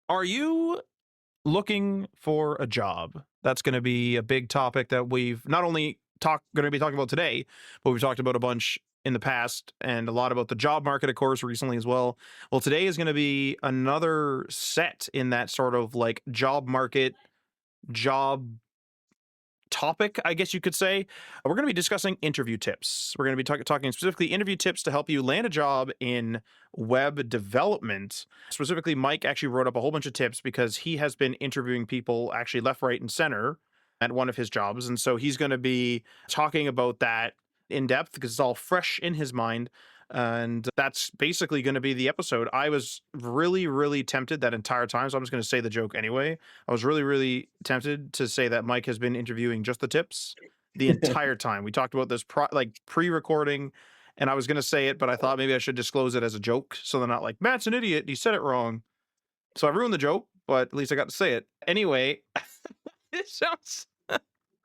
Are you looking for a job? That's going to be a big topic that we've not only going to be talking about today, but we've talked about a bunch in the past and a lot about the job market, of course, recently as well. Well, today is going to be another set in that sort of like job market, job topic, I guess you could say. We're going to be discussing interview tips. We're going to be talking specifically interview tips to help you land a job in web development. Specifically, Mike actually wrote up a whole bunch of tips because he has been interviewing people actually left, right, and center at one of his jobs. And so he's going to be talking about that in depth because it's all fresh in his mind. And that's basically going to be the episode. I was really, really tempted that entire time. So I'm just going to say the joke anyway. I was really, really tempted to say that Mike has been interviewing just the tips the entire time. We talked about this pre-recording, and I was going to say it, but I thought maybe I should disclose it as a joke, so they're not like, Matt's an idiot. He said it wrong. So I ruined the joke, but at least I got to say it. Anyway, it sounds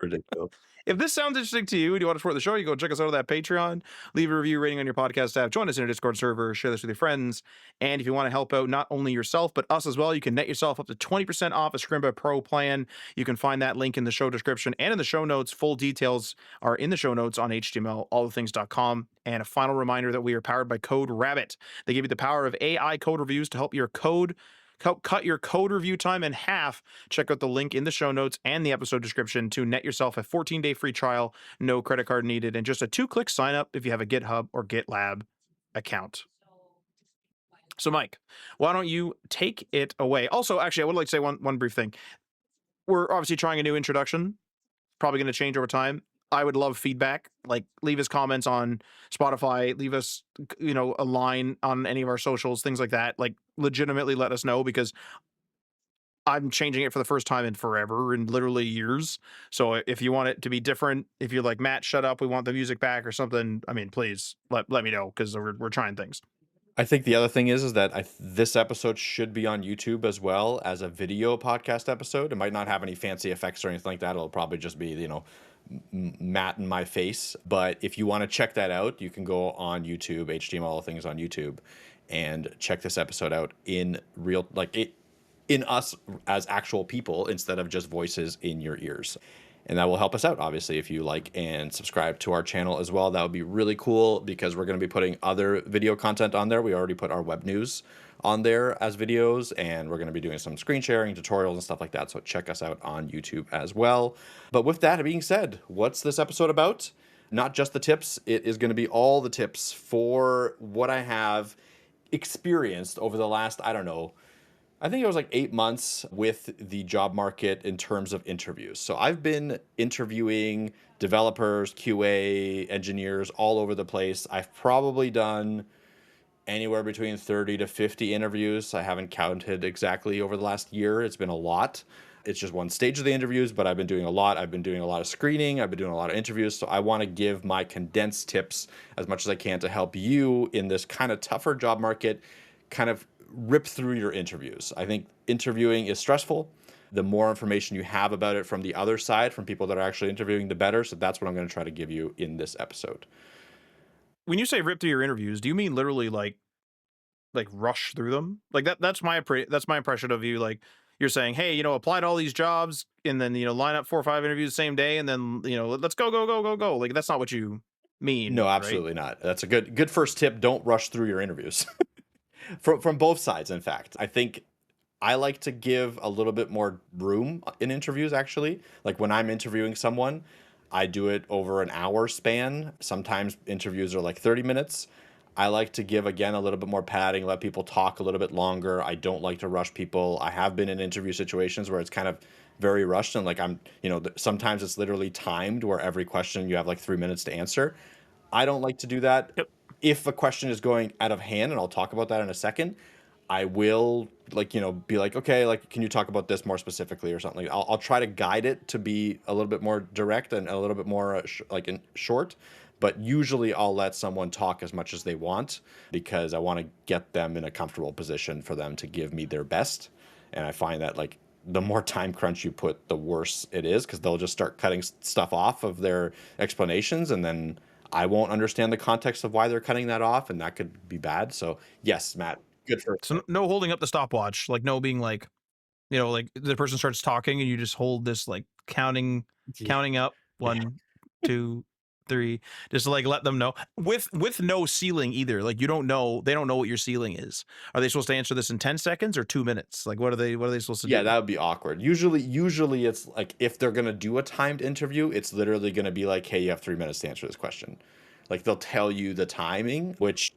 Ridiculous. if this sounds interesting to you and you want to support the show, you go check us out on that Patreon, leave a review rating on your podcast app, join us in a Discord server, share this with your friends. And if you want to help out not only yourself, but us as well, you can net yourself up to 20% off a Scrimba Pro plan. You can find that link in the show description and in the show notes. Full details are in the show notes on htmlallthethings.com. And a final reminder that we are powered by Code Rabbit. They give you the power of AI code reviews to help your cut your code review time in half. Check out the link in the show notes and the episode description to net yourself a 14-day free trial, no credit card needed, and just a 2-click sign up if you have a GitHub or GitLab account. So, Mike, why don't you take it away? Also, actually, I would like to say one brief thing. We're obviously trying a new introduction, probably going to change over time. I would love feedback. Like, leave us comments on Spotify, leave us, a line on any of our socials, things like that. Like, legitimately let us know, because I'm changing it for the first time in forever, in literally years. So if you want it to be different, if you're like, Matt, shut up, we want the music back or something, I mean, please let me know, because we're trying things. I think the other thing is that this episode should be on YouTube as well as a video podcast episode. It might not have any fancy effects or anything like that. It'll probably just be, Matt in my face. But if you want to check that out, you can go on YouTube, HTML All Things on YouTube, and check this episode out in real, in us as actual people instead of just voices in your ears. And that will help us out, obviously, if you like and subscribe to our channel as well. That would be really cool, because we're going to be putting other video content on there. We already put our web news on there as videos, and we're going to be doing some screen sharing, tutorials, and stuff like that. So check us out on YouTube as well. But with that being said, what's this episode about? Not just the tips. It is going to be all the tips for what I have experienced over the last, I don't know, I think it was like 8 months with the job market in terms of interviews. So I've been interviewing developers, QA, engineers all over the place. I've probably done anywhere between 30 to 50 interviews. I haven't counted exactly over the last year. It's been a lot. It's just one stage of the interviews, but I've been doing a lot. I've been doing a lot of screening. I've been doing a lot of interviews. So I want to give my condensed tips as much as I can to help you in this kind of tougher job market kind of rip through your interviews. I think interviewing is stressful. The more information you have about it from the other side, from people that are actually interviewing, the better. So that's what I'm going to try to give you in this episode. When you say rip through your interviews, do you mean literally like rush through them? Like that's my impression of you. Like, you're saying, hey, apply to all these jobs, and then line up 4 or 5 interviews the same day, and then let's go go go go go. Like, that's not what you mean, No, right? absolutely not. That's a good first tip. Don't rush through your interviews. From both sides, in fact. I think I like to give a little bit more room in interviews, actually. Like when I'm interviewing someone, I do it over an hour span. Sometimes interviews are like 30 minutes. I like to give, again, a little bit more padding, let people talk a little bit longer. I don't like to rush people. I have been in interview situations where it's kind of very rushed, and like sometimes it's literally timed where every question you have like 3 minutes to answer. I don't like to do that. Yep. If a question is going out of hand, and I'll talk about that in a second, I will be like, okay, like, can you talk about this more specifically or something? I'll try to guide it to be a little bit more direct and a little bit more short, but usually I'll let someone talk as much as they want, because I want to get them in a comfortable position for them to give me their best. And I find that like the more time crunch you put, the worse it is, because they'll just start cutting stuff off of their explanations, and then I won't understand the context of why they're cutting that off, and that could be bad. So yes, Matt, good first So tip. no holding up the stopwatch, like no being like, like the person starts talking and you just hold this like Yeah. counting up Yeah. 1, 2, 3, just to, like let them know with no ceiling either. Like they don't know what your ceiling is. Are they supposed to answer this in 10 seconds or 2 minutes? Like what are they supposed to Yeah, do? that would be awkward. Usually it's like if they're gonna do a timed interview, it's literally gonna be like, hey, you have 3 minutes to answer this question. Like they'll tell you the timing, which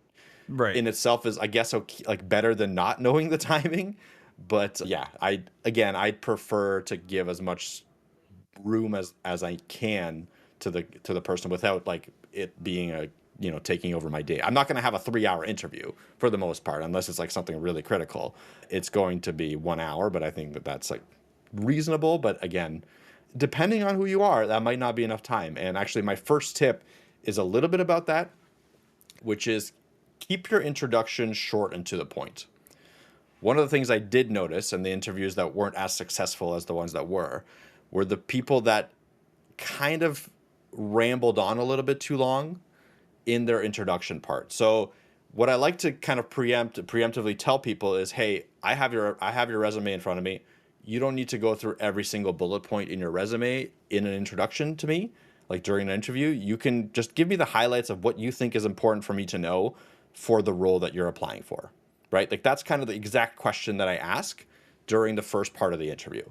Right. in itself is, I guess, okay, like better than not knowing the timing. But yeah, I'd prefer to give as much room as I can to the person without like it being a taking over my day. I'm not going to have a 3 hour interview for the most part unless it's like something really critical. It's going to be 1 hour, but I think that that's like reasonable. But again, depending on who you are, that might not be enough time. And actually, my first tip is a little bit about that, which is keep your introduction short and to the point. One of the things I did notice in the interviews that weren't as successful as the ones that were the people that kind of rambled on a little bit too long in their introduction part. So what I like to kind of preemptively tell people is, hey, I have your resume in front of me. You don't need to go through every single bullet point in your resume in an introduction to me, like during an interview. You can just give me the highlights of what you think is important for me to know for the role that you're applying for, right? Like that's kind of the exact question that I ask during the first part of the interview.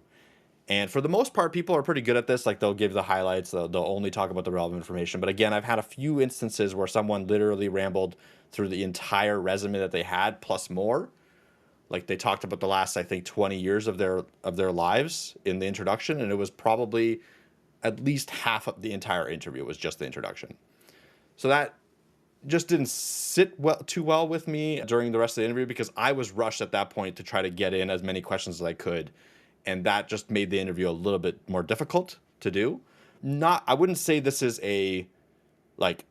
And for the most part, people are pretty good at this. Like they'll give the highlights, they'll only talk about the relevant information. But again, I've had a few instances where someone literally rambled through the entire resume that they had plus more. Like they talked about the last, I think, 20 years of their lives in the introduction, and it was probably at least half of the entire interview was just the introduction. So that just didn't sit too well with me during the rest of the interview because I was rushed at that point to try to get in as many questions as I could, and that just made the interview a little bit more difficult to do. Not, I wouldn't say this is a like,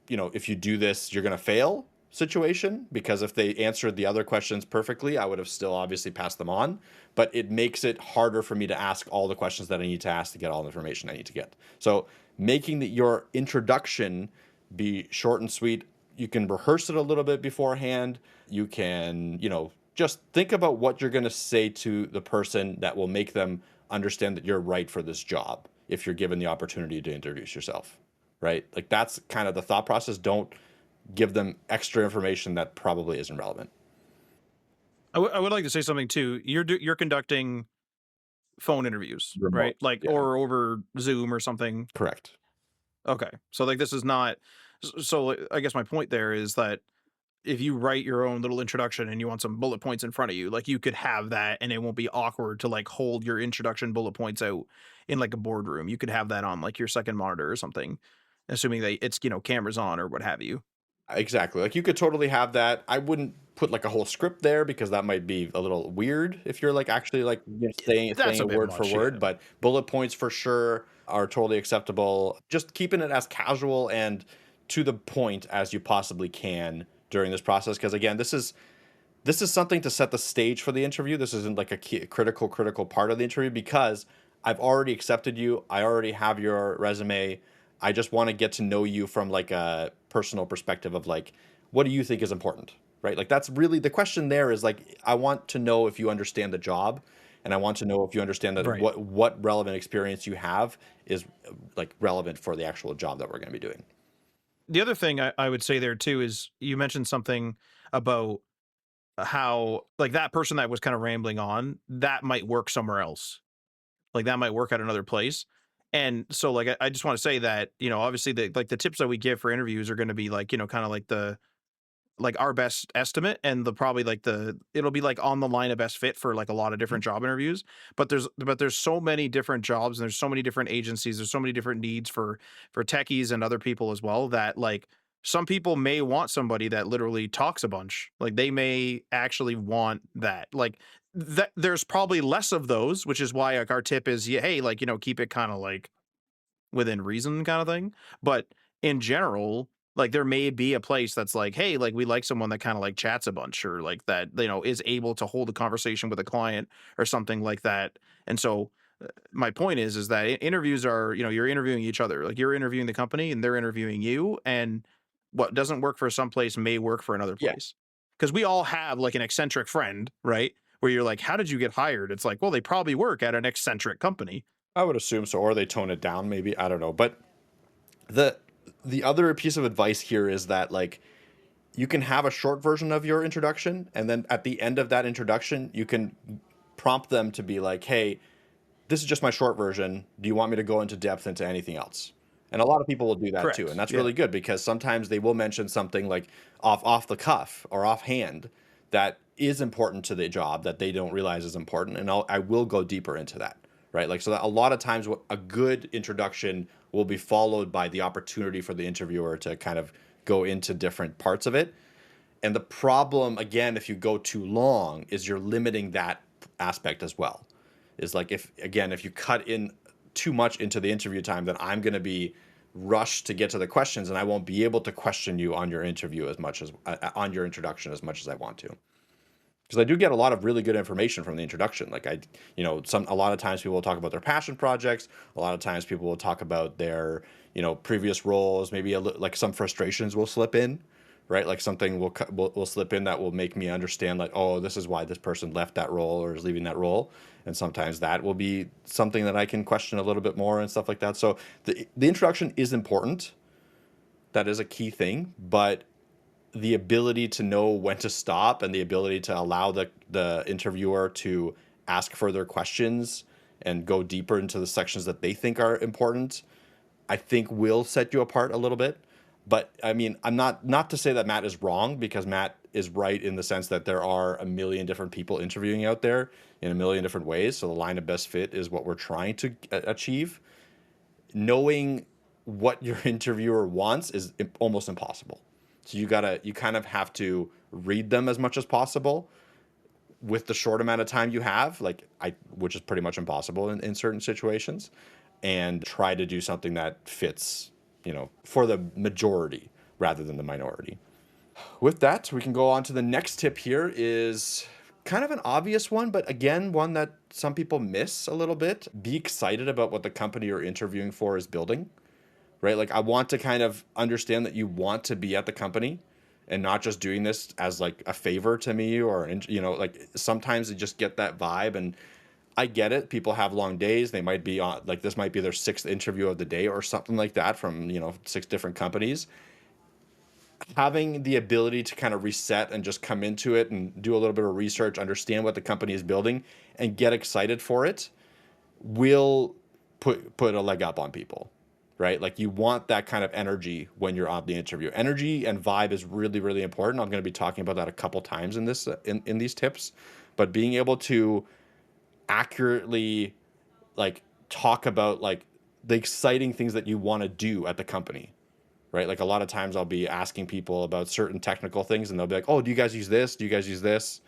if you do this, you're going to fail situation, because if they answered the other questions perfectly, I would have still obviously passed them on. But it makes it harder for me to ask all the questions that I need to ask to get all the information I need to get. So making your introduction be short and sweet. You can rehearse it a little bit beforehand. You can, just think about what you're going to say to the person that will make them understand that you're right for this job if you're given the opportunity to introduce yourself, right? Like that's kind of the thought process. Don't give them extra information that probably isn't relevant. I would like to say something too. You're conducting phone interviews, right? Remote. Like Yeah, or over Zoom or something. correct. Okay. So like this is not so I guess my point there is that if you write your own little introduction and you want some bullet points in front of you, like you could have that and it won't be awkward to like hold your introduction bullet points out in like a boardroom. You could have that on like your second monitor or something, assuming that it's, cameras on or what have you. Exactly. Like you could totally have that. I wouldn't put like a whole script there because that might be a little weird if you're like actually like saying That's a it bit word for much, yeah. word, but bullet points for sure are totally acceptable. Just keeping it as casual and to the point as you possibly can during this process, because again, this is something to set the stage for the interview. This isn't like a critical part of the interview because I've already accepted you. I already have your resume. I just want to get to know you from like a personal perspective of like, what do you think is important, right? Like that's really the question there is like, I want to know if you understand the job, and I want to know if you understand that Right. what relevant experience you have is like relevant for the actual job that we're going to be doing. The other thing I would say there too is you mentioned something about how like that person that was kind of rambling on that might work somewhere else. Like that might work at another place. And so like I just want to say that, obviously the tips that we give for interviews are going to be like, kind of like the like our best estimate and the probably like it'll be like on the line of best fit for like a lot of different job interviews. But there's so many different jobs and there's so many different agencies, there's so many different needs for techies and other people as well, that like some people may want somebody that literally talks a bunch. Like they may actually want that. Like that there's probably less of those, which is why like our tip is, yeah, hey, like, keep it kind of like within reason kind of thing. But in general, like there may be a place that's like, hey, like we like someone that kind of like chats a bunch or like that, is able to hold a conversation with a client or something like that. And so my point is that interviews are, you're interviewing each other. Like you're interviewing the company and they're interviewing you. And what doesn't work for some place may work for another Yeah. place. because we all have like an eccentric friend, right? Where you're like, how did you get hired? It's like, well, they probably work at an eccentric company. I would assume so, or they tone it down, maybe. I don't know. But the the other piece of advice here is that like you can have a short version of your introduction, and then at the end of that introduction, you can prompt them to be like, "Hey, this is just my short version. Do you want me to go into depth into anything else?" And a lot of people will do that too, and Correct. that's Yeah. really good because sometimes they will mention something like off the cuff or offhand that is important to the job that they don't realize is important, and I will go deeper into that, right? Like so that a lot of times what a good introduction will be followed by the opportunity for the interviewer to kind of go into different parts of it. And the problem, again, if you go too long, is you're limiting that aspect as well. Is like if again, if you cut in too much into the interview time, then I'm going to be rushed to get to the questions, and I won't be able to question you on your interview as much as on your introduction as much as I want to. Because I do get a lot of really good information from the introduction. Like a lot of times people will talk about their passion projects. A lot of times people will talk about their, previous roles. Maybe like some frustrations will slip in, right? Like something will slip in that will make me understand, like, oh, this is why this person left that role or is leaving that role. And sometimes that will be something that I can question a little bit more and stuff like that. So the introduction is important. That is a key thing, but the ability to know when to stop and the ability to allow the interviewer to ask further questions and go deeper into the sections that they think are important, I think will set you apart a little bit. But I mean, I'm not to say that Matt is wrong, because Matt is right in the sense that there are a million different people interviewing out there in a million different ways. So the line of best fit is what we're trying to achieve. Knowing what your interviewer wants is almost impossible. So you kind of have to read them as much as possible with the short amount of time you have, which is pretty much impossible in certain situations, and try to do something that fits, for the majority rather than the minority. With that, we can go on to the next tip. Here is kind of an obvious one, but again, one that some people miss a little bit. Be excited about what the company you're interviewing for is building, right? Like I want to kind of understand that you want to be at the company and not just doing this as like a favor to me, or like sometimes you just get that vibe. And I get it. People have long days. They might be on, like, this might be their sixth interview of the day or something like that from, six different companies. Having the ability to kind of reset and just come into it and do a little bit of research, understand what the company is building, and get excited for it will put a leg up on people, right? Like you want that kind of energy when you're on the interview. Energy and vibe is really, really important. I'm going to be talking about that a couple times in this in these tips, but being able to accurately like talk about like the exciting things that you want to do at the company, right? Like a lot of times I'll be asking people about certain technical things, and they'll be like, "Oh, do you guys use this? Do you guys use this?"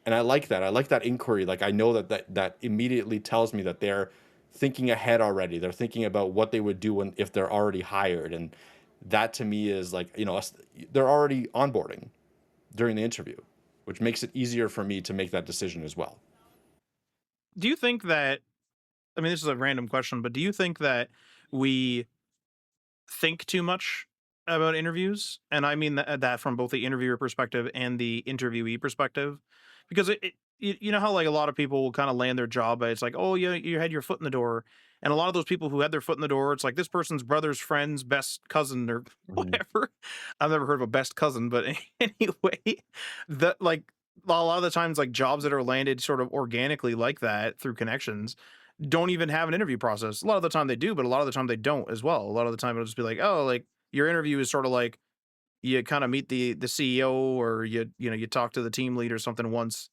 And I like that. I like that inquiry. Like I know that immediately tells me that they're thinking ahead already. They're thinking about what they would do if they're already hired, and that to me is like, they're already onboarding during the interview, which makes it easier for me to make that decision as well. Do you think that, I mean, this is a random question, but do you think that we think too much about interviews? And I mean that from both the interviewer perspective and the interviewee perspective, because you know how like a lot of people will kind of land their job by it's like, oh, you had your foot in the door, and a lot of those people who had their foot in the door, it's like this person's brother's friend's best cousin or Mhm. whatever. I've never heard of a best cousin, but anyway, that like a lot of the times like jobs that are landed sort of organically like that through connections don't even have an interview process. A lot of the time they do, but a lot of the time they don't as well. A lot of the time it'll just be like, oh, like your interview is sort of like you kind of meet the CEO, or you talk to the team lead or something once,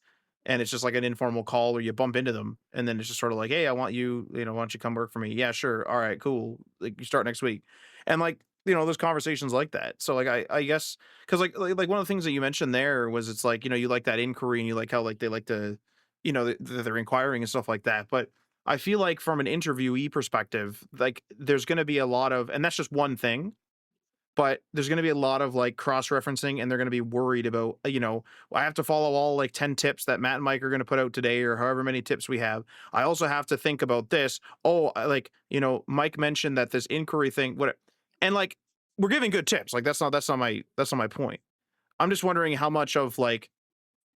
and it's just like an informal call, or you bump into them, and then it's just sort of like, hey, I want you, why don't you come work for me? Yeah, sure. All right, cool. Like you start next week. And like, there's conversations like that. So like I guess because like one of the things that you mentioned there was it's like, you like that inquiry, and you like how like they like to, they're inquiring and stuff like that. But I feel like from an interviewee perspective, like there's gonna be a lot of, and that's just one thing, but there's going to be a lot of like cross referencing, and they're going to be worried about, "Well, I have to follow all like 10 tips that Matt and Mike are going to put out today, or however many tips we have. I also have to think about this. Oh, like, Mike mentioned that this inquiry thing, what, and like, we're giving good tips. Like, that's not my point. I'm just wondering how much of like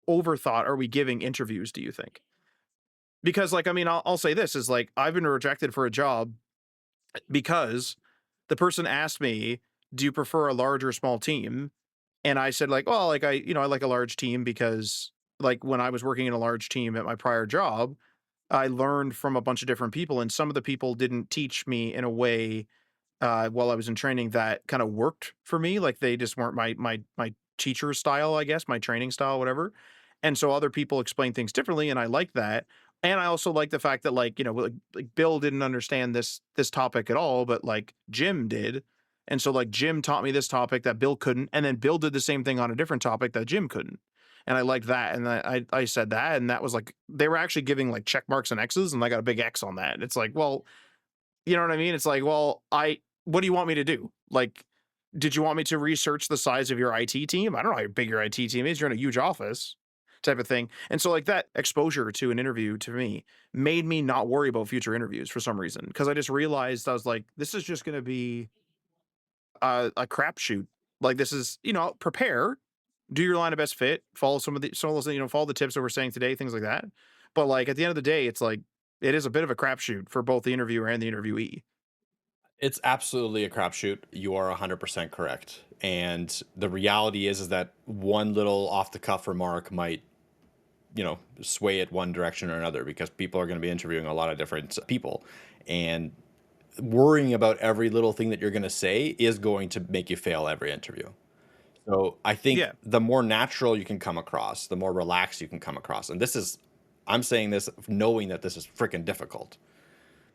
overthought are we giving interviews, do you think? Because like, I mean, I'll say this is like, I've been rejected for a job because the person asked me, do you prefer a large or small team? And I said like, well, like I like a large team because like when I was working in a large team at my prior job, I learned from a bunch of different people, and some of the people didn't teach me in a way while I was in training that kind of worked for me. Like they just weren't my teacher style, I guess, my training style, whatever. And so other people explain things differently, and I like that. And I also like the fact that like like Bill didn't understand this topic at all, but like Jim did. And so like Jim taught me this topic that Bill couldn't, and then Bill did the same thing on a different topic that Jim couldn't. And I liked that, and I said that, and that was like they were actually giving like check marks and X's, and I got a big X on that. It's like, well, you know what I mean? It's like, well, what do you want me to do? Like, did you want me to research the size of your IT team? I don't know how big your IT team is. You're in a huge office type of thing. And so like that exposure to an interview to me made me not worry about future interviews for some reason. Cause I just realized I was like, this is just going to be a crapshoot. Like this is, prepare, do your line of best fit, follow some of those, follow the tips that we're saying today, things like that. But like at the end of the day, it's like, it is a bit of a crapshoot for both the interviewer and the interviewee. It's absolutely a crapshoot. You are 100% correct. And the reality is that one little off the cuff remark might, sway it one direction or another, because people are going to be interviewing a lot of different people. And worrying about every little thing that you're going to say is going to make you fail every interview. So I think Yeah. the more natural you can come across, the more relaxed you can come across. And I'm saying this knowing that this is freaking difficult.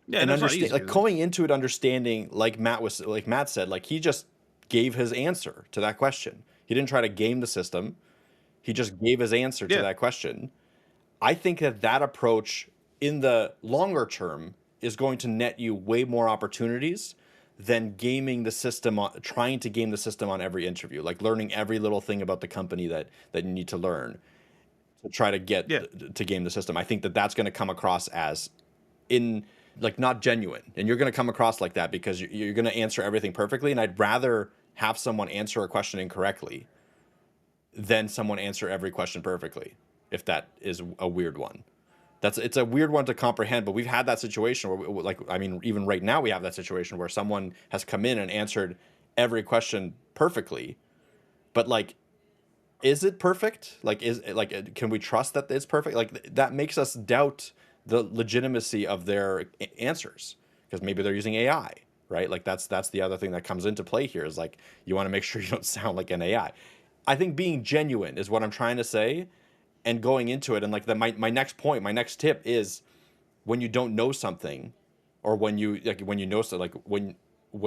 Yeah, And no, it's not understand, easy, like, is it? going into it understanding, like Matt said, like he just gave his answer to that question. He didn't try to game the system. He just gave his answer to Yeah. that question. I think that approach in the longer term is going to net you way more opportunities than gaming the system trying to game the system on every interview, like learning every little thing about the company that you need to learn to try to Yeah. get to game the system. I think that that's going to come across as in like not genuine, and you're going to come across like that because you're going to answer everything perfectly. And I'd rather have someone answer a question incorrectly than someone answer every question perfectly, if that is a weird one. It's a weird one to comprehend, but we've had that situation where like, I mean, even right now we have that situation where someone has come in and answered every question perfectly, but like, is it perfect? Like, can we trust that it's perfect? Like, that makes us doubt the legitimacy of their answers, because maybe they're using AI, right? Like that's the other thing that comes into play here, is like, you want to make sure you don't sound like an AI. I think being genuine is what I'm trying to say, and going into it. And like my next point, my next tip is, when you don't know something, or when you know, so like when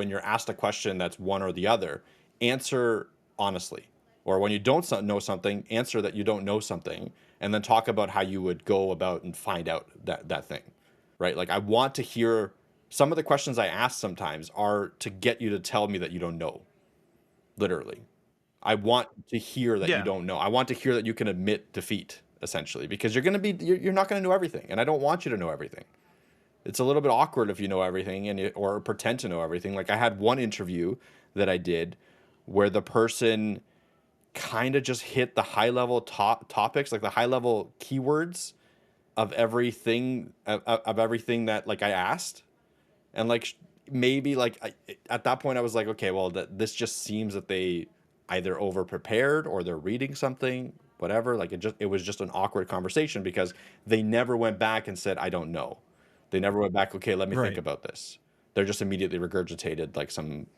you're asked a question that's one or the other, answer honestly. Or when you don't know something, answer that you don't know something, and then talk about how you would go about and find out that thing, right? Like, I want to hear, some of the questions I ask sometimes are to get you to tell me that you don't know, literally. I want to hear that you Yeah. don't know. I want to hear that you can admit defeat, essentially, because you're not going to know everything, and I don't want you to know everything. It's a little bit awkward if you know everything or pretend to know everything. Like, I had one interview that I did where the person kind of just hit the high level topics, like the high level keywords of everything that like I asked. And like, maybe like at that point I was like, okay, well, this just seems that they either over prepared or they're reading something, whatever. Like, it was just an awkward conversation, because they never went back and said, I don't know. They never went back, okay, let me think Right. about this. They're just immediately regurgitated like some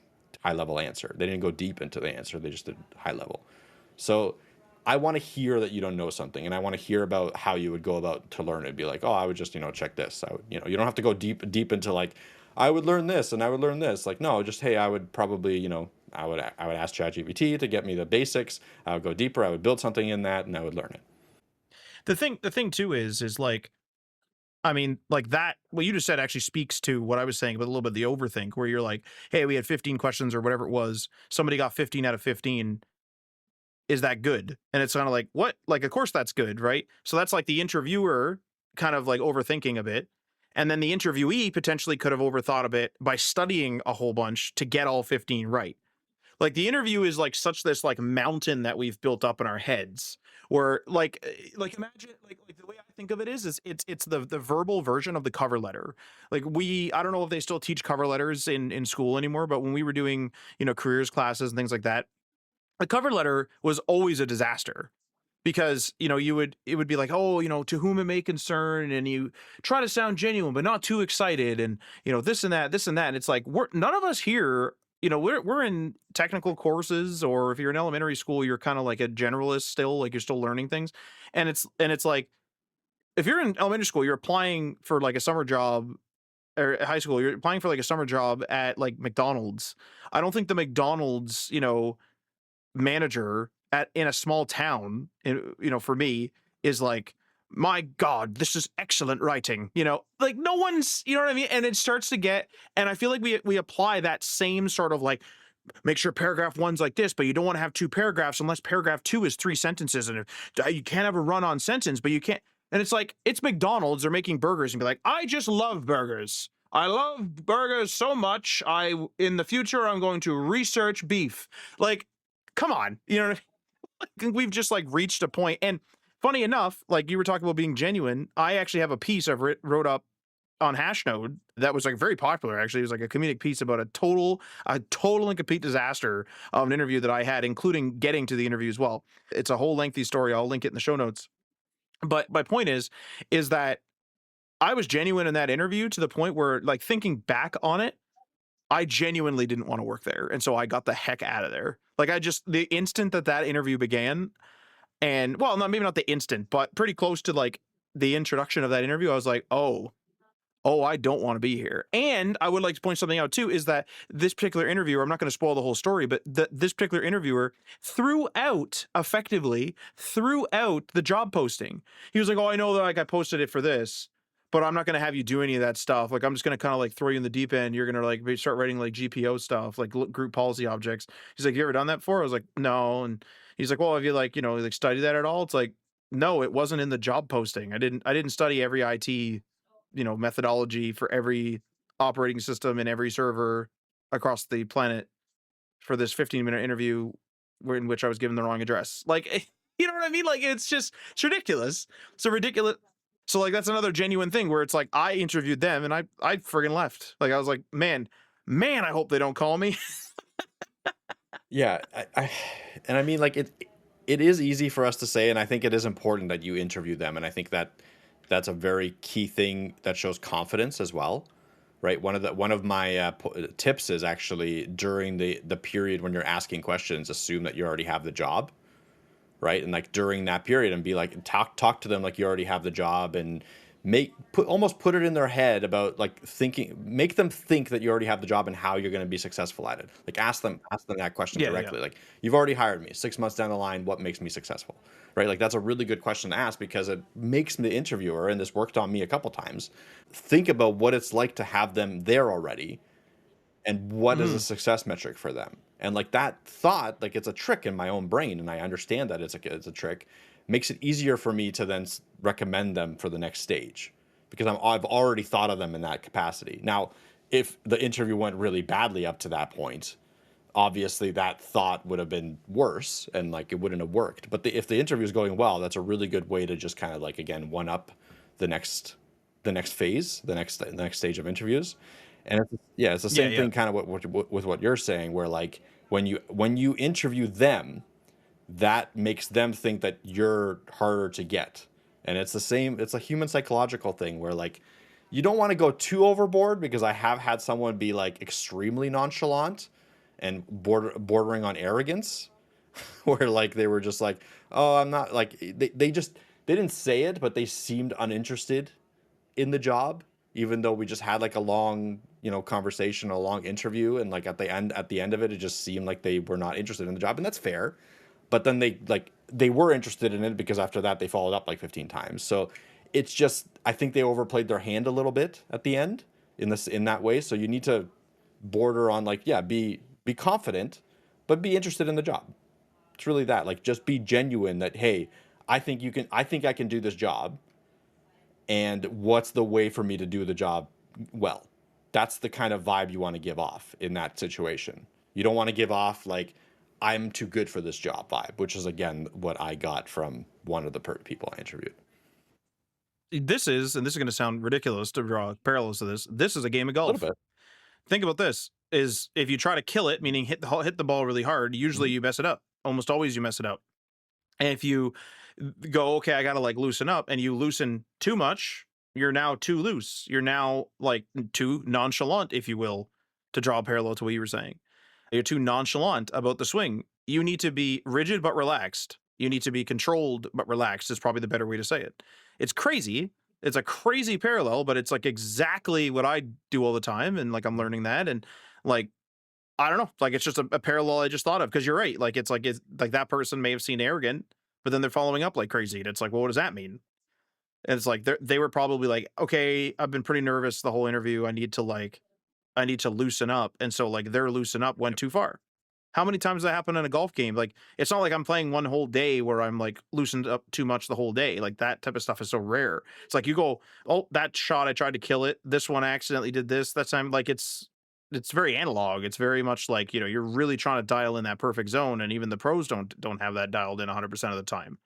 high level answer. They didn't go deep into the answer, they just did high level. So I want to hear that you don't know something, and I want to hear about how you would go about to learn it. Be like, oh, I would just, check this. I would, you don't have to go deep into like, I would learn this and I would learn this. Like, no, just, hey, I would probably, I would ask ChatGPT to get me the basics. I would go deeper. I would build something in that, and I would learn it. The thing too is like, I mean, like that, what you just said actually speaks to what I was saying about a little bit of the overthink, where you're like, hey, we had 15 questions or whatever it was. Somebody got 15 out of 15. Is that good? And it's kind of like, what? Like, of course that's good, right? So that's like the interviewer kind of like overthinking a bit. And then the interviewee potentially could have overthought a bit by studying a whole bunch to get all 15 right. Like the interview is like such this like mountain that we've built up in our heads where like imagine like the way I think of it is it's the verbal version of the cover letter. Like I don't know if they still teach cover letters in school anymore, but when we were doing, careers classes and things like that, the cover letter was always a disaster because it would be like, oh, to whom it may concern, and you try to sound genuine but not too excited, and this and that, and it's like none of us here, we're in technical courses, or if you're in elementary school you're kind of like a generalist still, like you're still learning things, and it's like if you're in elementary school you're applying for like a summer job, or high school you're applying for like a summer job at like McDonald's. I don't think the McDonald's manager in a small town, for me, is like, my God, this is excellent writing. Like no one's, you know what I mean? And it starts to get, and I feel like we apply that same sort of like, make sure paragraph one's like this, but you don't want to have two paragraphs unless paragraph two is three sentences, and you can't have a run-on sentence, but you can't. And it's like, it's McDonald's, they're making burgers, and be like, I just love burgers. I love burgers so much. In the future, I'm going to research beef. Like, come on, I think we've just like reached a point. And funny enough, like you were talking about being genuine, I actually have a piece I've wrote up on Hashnode that was like very popular. Actually, it was like a comedic piece about a total and complete disaster of an interview that I had, including getting to the interview as well. It's a whole lengthy story. I'll link it in the show notes. But my point is that I was genuine in that interview to the point where, like, thinking back on it, I genuinely didn't want to work there. And so I got the heck out of there. Like, the instant that interview began, and well, maybe not the instant, but pretty close to like the introduction of that interview, I was like, oh, I don't want to be here. And I would like to point something out too, is that this particular interviewer, I'm not going to spoil the whole story, but this particular interviewer effectively throughout the job posting, he was like, oh, I know that like I posted it for this, but I'm not going to have you do any of that stuff. Like, I'm just going to kind of like throw you in the deep end. You're going to like start writing like GPO stuff, like group policy objects. He's like, you ever done that before? I was like, no. And he's like, well, have you like, like studied that at all? It's like, no, it wasn't in the job posting. I didn't study every IT, methodology for every operating system and every server across the planet for this 15-minute interview in which I was given the wrong address. Like, you know what I mean? Like, it's ridiculous. So ridiculous. So like, that's another genuine thing where it's like, I interviewed them and I friggin' left. Like, I was like, man, I hope they don't call me. Yeah, and I mean, like it is easy for us to say, and I think it is important that you interview them, and I think that that's a very key thing that shows confidence as well, right? One of my tips is actually during the period when you're asking questions, assume that you already have the job, right? And like during that period, and be like, talk to them like you already have the job, and almost put it in their head about like make them think that you already have the job and how you're going to be successful at it. Like ask them that question Yeah, directly. Like, you've already hired me 6 months down the line, what makes me successful, right? Like, that's a really good question to ask, because it makes the interviewer, and this worked on me a couple times, think about what it's like to have them there already, and what is a success metric for them. And like that thought, like, it's a trick in my own brain, and I understand that it's a trick, makes it easier for me to then recommend them for the next stage, because I've already thought of them in that capacity. Now, if the interview went really badly up to that point, obviously that thought would have been worse, and like it wouldn't have worked. But if the interview is going well, that's a really good way to just kind of like, again, one up the next phase, the next stage of interviews. And it's the same thing kind of with what you're saying, where like when you interview them, that makes them think that you're harder to get. And it's a human psychological thing where like you don't want to go too overboard, because I have had someone be like extremely nonchalant and bordering on arrogance where like they were just like, oh, I'm not, like they didn't say it, but they seemed uninterested in the job, even though we just had like a long, conversation, a long interview, and like at the end of it just seemed like they were not interested in the job, and that's fair. But then they were interested in it, because after that they followed up like 15 times. So it's just, I think they overplayed their hand a little bit at the end in that way. So you need to border on like, yeah, be confident, but be interested in the job. It's really that, like, just be genuine that, hey, I think I can do this job, and what's the way for me to do the job well. That's the kind of vibe you want to give off in that situation. You don't want to give off like I'm too good for this job vibe, which is again what I got from one of the people I interviewed. This is, and this is going to sound ridiculous to draw parallels to this. This is a game of A little golf. bit. Think about this: is if you try to kill it, meaning hit the ball really hard, usually Mhm. you mess it up. Almost always you mess it up. And if you go, okay, I got to like loosen up, and you loosen too much, you're now too loose. You're now like too nonchalant, if you will, to draw a parallel to what you were saying. You're too nonchalant about the swing. You need to be rigid but relaxed. You need to be controlled but relaxed is probably the better way to say it. It's crazy. It's a crazy parallel, but it's like exactly what I do all the time. And like I'm learning that. And like, I don't know, like it's just a parallel I just thought of because you're right. Like it's like that person may have seen arrogant, but then they're following up like crazy. And it's like, well, what does that mean? And it's like they were probably like, okay, I've been pretty nervous the whole interview. I need to loosen up. And so like their loosen up went too far. How many times that happen in a golf game? Like it's not like I'm playing one whole day where I'm like loosened up too much the whole day. Like that type of stuff is so rare. It's like you go, oh, that shot I tried to kill it. This one I accidentally did this. That time like it's very analog. It's very much like, you know, you're really trying to dial in that perfect zone and even the pros don't have that dialed in 100% of the time.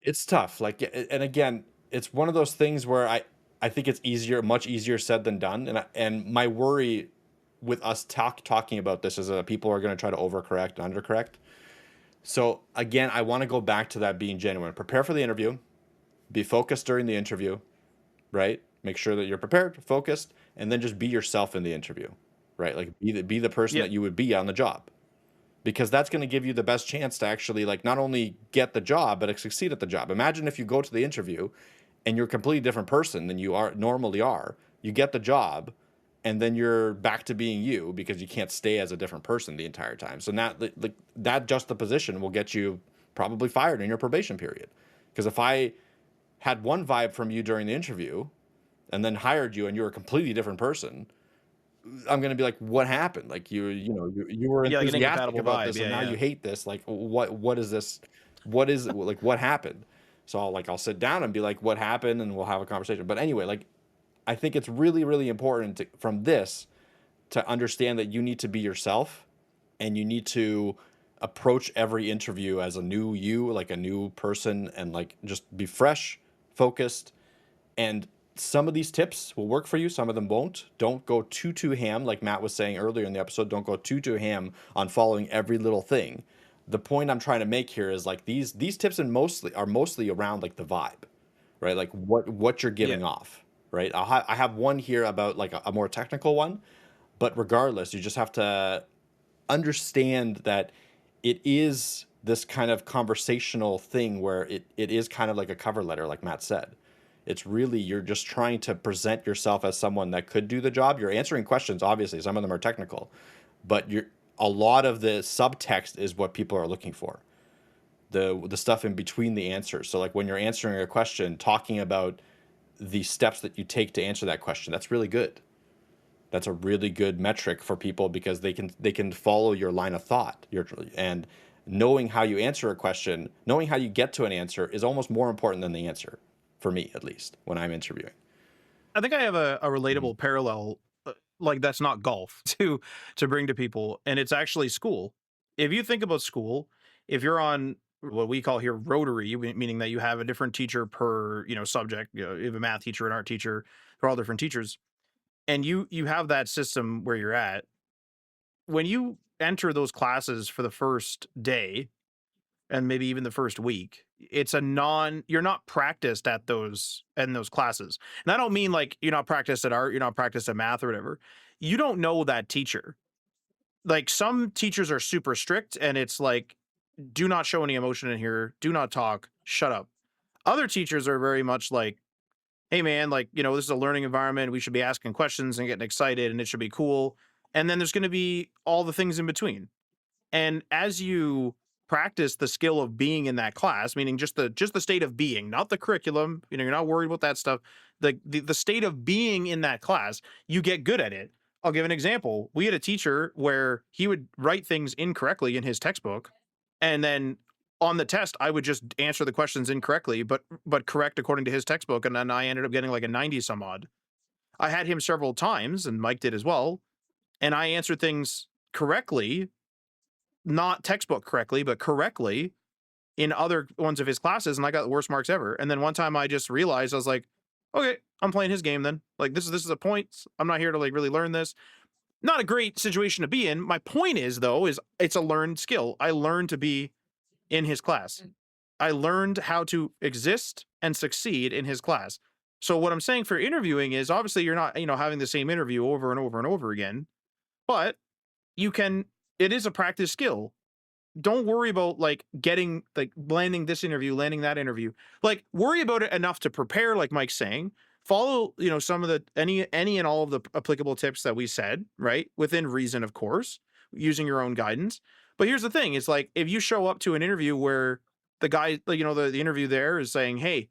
It's tough. Like, and again, it's one of those things where I think it's much easier said than done. And my worry with us talking about this is that people are going to try to overcorrect and undercorrect. So again, I want to go back to that being genuine. Prepare for the interview, be focused during the interview, right? Make sure that you're prepared, focused, and then just be yourself in the interview, right? Like be the person Yeah. that you would be on the job, because that's going to give you the best chance to actually like not only get the job but succeed at the job. Imagine if you go to the interview and you're a completely different person than you are normally are. You get the job and then you're back to being you because you can't stay as a different person the entire time. So that like that juxtaposition will get you probably fired in your probation period. Because if I had one vibe from you during the interview and then hired you and you're a completely different person, I'm gonna be like, what happened? Like you were Yeah, like an enthusiastic incompatible about vibe. this and Yeah, now yeah. you hate this. Like what is this? What is like what happened? So I'll sit down and be like, what happened? And we'll have a conversation. But anyway, like I think it's really, really important from this to understand that you need to be yourself and you need to approach every interview as a new you, like a new person, and like just be fresh, focused. And some of these tips will work for you, some of them won't. Don't go too ham, like Matt was saying earlier in the episode. Don't go too ham on following every little thing. The point I'm trying to make here is like these tips are mostly around like the vibe, right? Like what you're Yeah. giving off, right? I have one here about like a more technical one, but regardless, you just have to understand that it is this kind of conversational thing where it is kind of like a cover letter, like Matt said. It's really, you're just trying to present yourself as someone that could do the job. You're answering questions, obviously, some of them are technical, but a lot of the subtext is what people are looking for. The stuff in between the answers. So like when you're answering a question, talking about the steps that you take to answer that question, that's really good. That's a really good metric for people because they can follow your line of thought. And knowing how you answer a question, knowing how you get to an answer is almost more important than the answer, for me at least, when I'm interviewing. I think I have a Mhm. relatable parallel, like that's not golf to bring to people, and it's actually school. If you think about school, if you're on what we call here rotary, meaning that you have a different teacher per subject, you have a math teacher, an art teacher, they're all different teachers, and you have that system where you're at. When you enter those classes for the first day, and maybe even the first week, it's a you're not practiced at those in those classes. And I don't mean like you're not practiced at art, you're not practiced at math or whatever. You don't know that teacher. Like some teachers are super strict and it's like, do not show any emotion in here, do not talk, shut up. Other teachers are very much like, hey man, like, this is a learning environment. We should be asking questions and getting excited and it should be cool. And then there's going to be all the things in between. And as you practice the skill of being in that class, meaning just the state of being, not the curriculum, you're not worried about that stuff. The state of being in that class, you get good at it. I'll give an example. We had a teacher where he would write things incorrectly in his textbook, and then on the test, I would just answer the questions incorrectly, but correct according to his textbook, and then I ended up getting like a 90 some odd. I had him several times, and Mike did as well, and I answered things correctly not textbook correctly, but correctly in other ones of his classes, and I got the worst marks ever. And then one time I just realized, I was like, okay, I'm playing his game then. Like this is a point. I'm not here to like really learn this. Not a great situation to be in. My point is though, is it's a learned skill. I learned to be in his class. I learned how to exist and succeed in his class. So what I'm saying for interviewing is obviously you're not, having the same interview over and over and over again, but you can, it is a practice skill. Don't worry about like getting like landing this interview, landing that interview. Like worry about it enough to prepare, like Mike's saying. Follow, some of the any and all of the applicable tips that we said, right? Within reason, of course, using your own guidance. But here's the thing: it's like if you show up to an interview where the guy, like the interview there is saying, "Hey,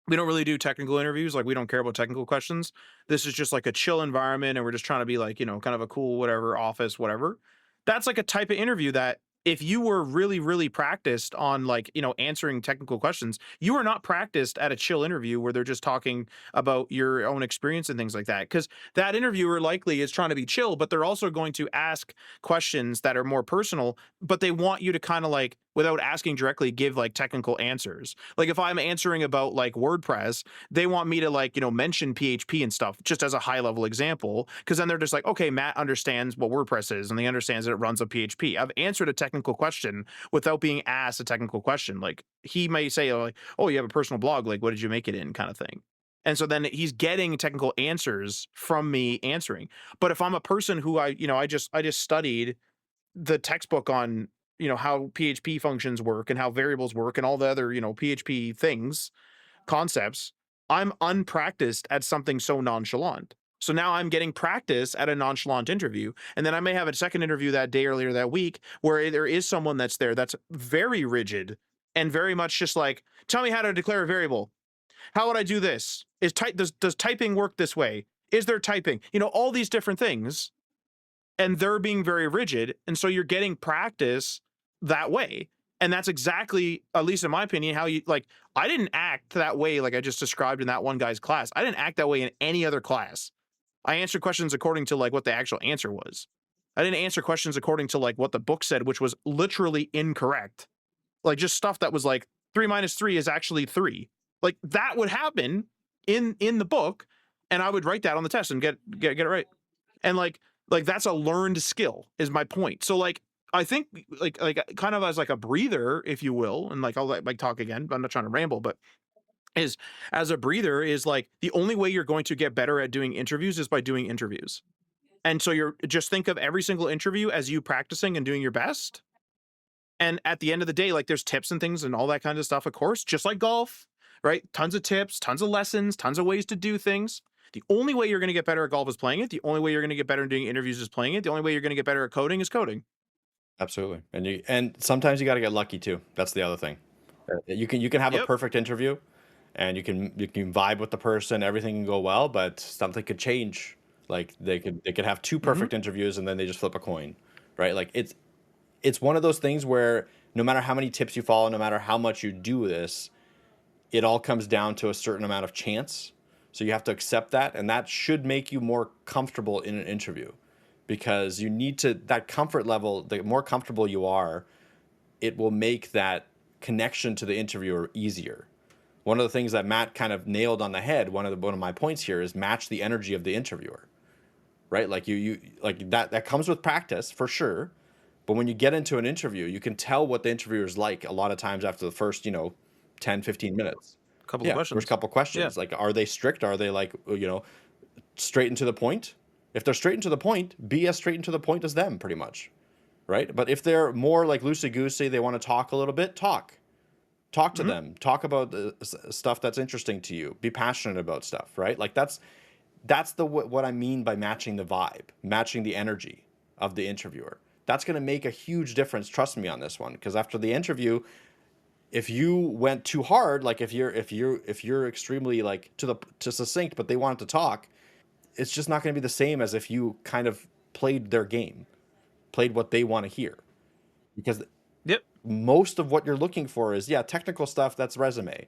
we don't really do technical interviews. Like we don't care about technical questions. This is just like a chill environment, and we're just trying to be like, kind of a cool whatever office, whatever." That's like a type of interview that if you were really, really practiced on like, answering technical questions, you are not practiced at a chill interview where they're just talking about your own experience and things like that. Cause that interviewer likely is trying to be chill, but they're also going to ask questions that are more personal, but they want you to kind of like, without asking directly, give like technical answers. Like if I'm answering about like WordPress, they want me to like, mention PHP and stuff just as a high level example. Cause then they're just like, okay, Matt understands what WordPress is and he understands that it runs on PHP. I've answered a technical question without being asked a technical question. Like he may say like, oh, you have a personal blog. Like, what did you make it in kind of thing? And so then he's getting technical answers from me answering. But if I'm a person who I just studied the textbook on, how PHP functions work and how variables work and all the other, PHP things, concepts, I'm unpracticed at something so nonchalant. So now I'm getting practice at a nonchalant interview. And then I may have a second interview that day earlier that week where there is someone that's there that's very rigid and very much just like, tell me how to declare a variable. How would I do this? Does typing work this way? Is there typing? All these different things. And they're being very rigid. And so you're getting practice that way. And that's exactly, at least in my opinion, how you like, I didn't act that way like I just described in that one guy's class. I didn't act that way in any other class. I answered questions according to like what the actual answer was. I didn't answer questions according to like what the book said, which was literally incorrect. Like just stuff that was like 3 minus 3 is actually 3. Like that would happen in the book, and I would write that on the test and get it right. And like that's a learned skill is my point. So like I think like kind of as like a breather, if you will, and like I'll let Mike talk again. I'm not trying to ramble, but is as a breather is like the only way you're going to get better at doing interviews is by doing interviews. And so you're just think of every single interview as you practicing and doing your best. And at the end of the day, like there's tips and things and all that kind of stuff, of course, just like golf, right? Tons of tips, tons of lessons, tons of ways to do things. The only way you're going to get better at golf is playing it. The only way you're going to get better at doing interviews is playing it. The only way you're going to get better at coding is coding. Absolutely. And sometimes you got to get lucky too. That's the other thing. You can have a Yep. perfect interview, and you can vibe with the person, everything can go well, but something could change. Like they could have two Mm-hmm. perfect interviews and then they just flip a coin, right? Like it's one of those things where no matter how many tips you follow, no matter how much you do this, it all comes down to a certain amount of chance. So you have to accept that, and that should make you more comfortable in an interview, because you need to that comfort level. The more comfortable you are, it will make that connection to the interviewer easier. One of the things that Matt kind of nailed on the head, one of my points here, is match the energy of the interviewer, right? Like you like that comes with practice for sure, but when you get into an interview, you can tell what the interviewer is like a lot of times after the first 10, 15 minutes. Couple of Yeah, first questions. couple Yeah. questions. Like, are they strict? Are they like, straight and to the point? If they're straight and to the point, be as straight and to the point as them, pretty much, right? But if they're more like loosey goosey, they want to talk a little bit, talk to Mm-hmm. them, talk about the stuff that's interesting to you, be passionate about stuff, right? Like that's what I mean by matching the vibe, matching the energy of the interviewer. That's going to make a huge difference. Trust me on this one, because after the interview, if you went too hard, like if you're extremely like to succinct, but they wanted to talk, it's just not going to be the same as if you kind of played their game, played what they want to hear. Because Yep. most of what you're looking for is, yeah, technical stuff, that's resume.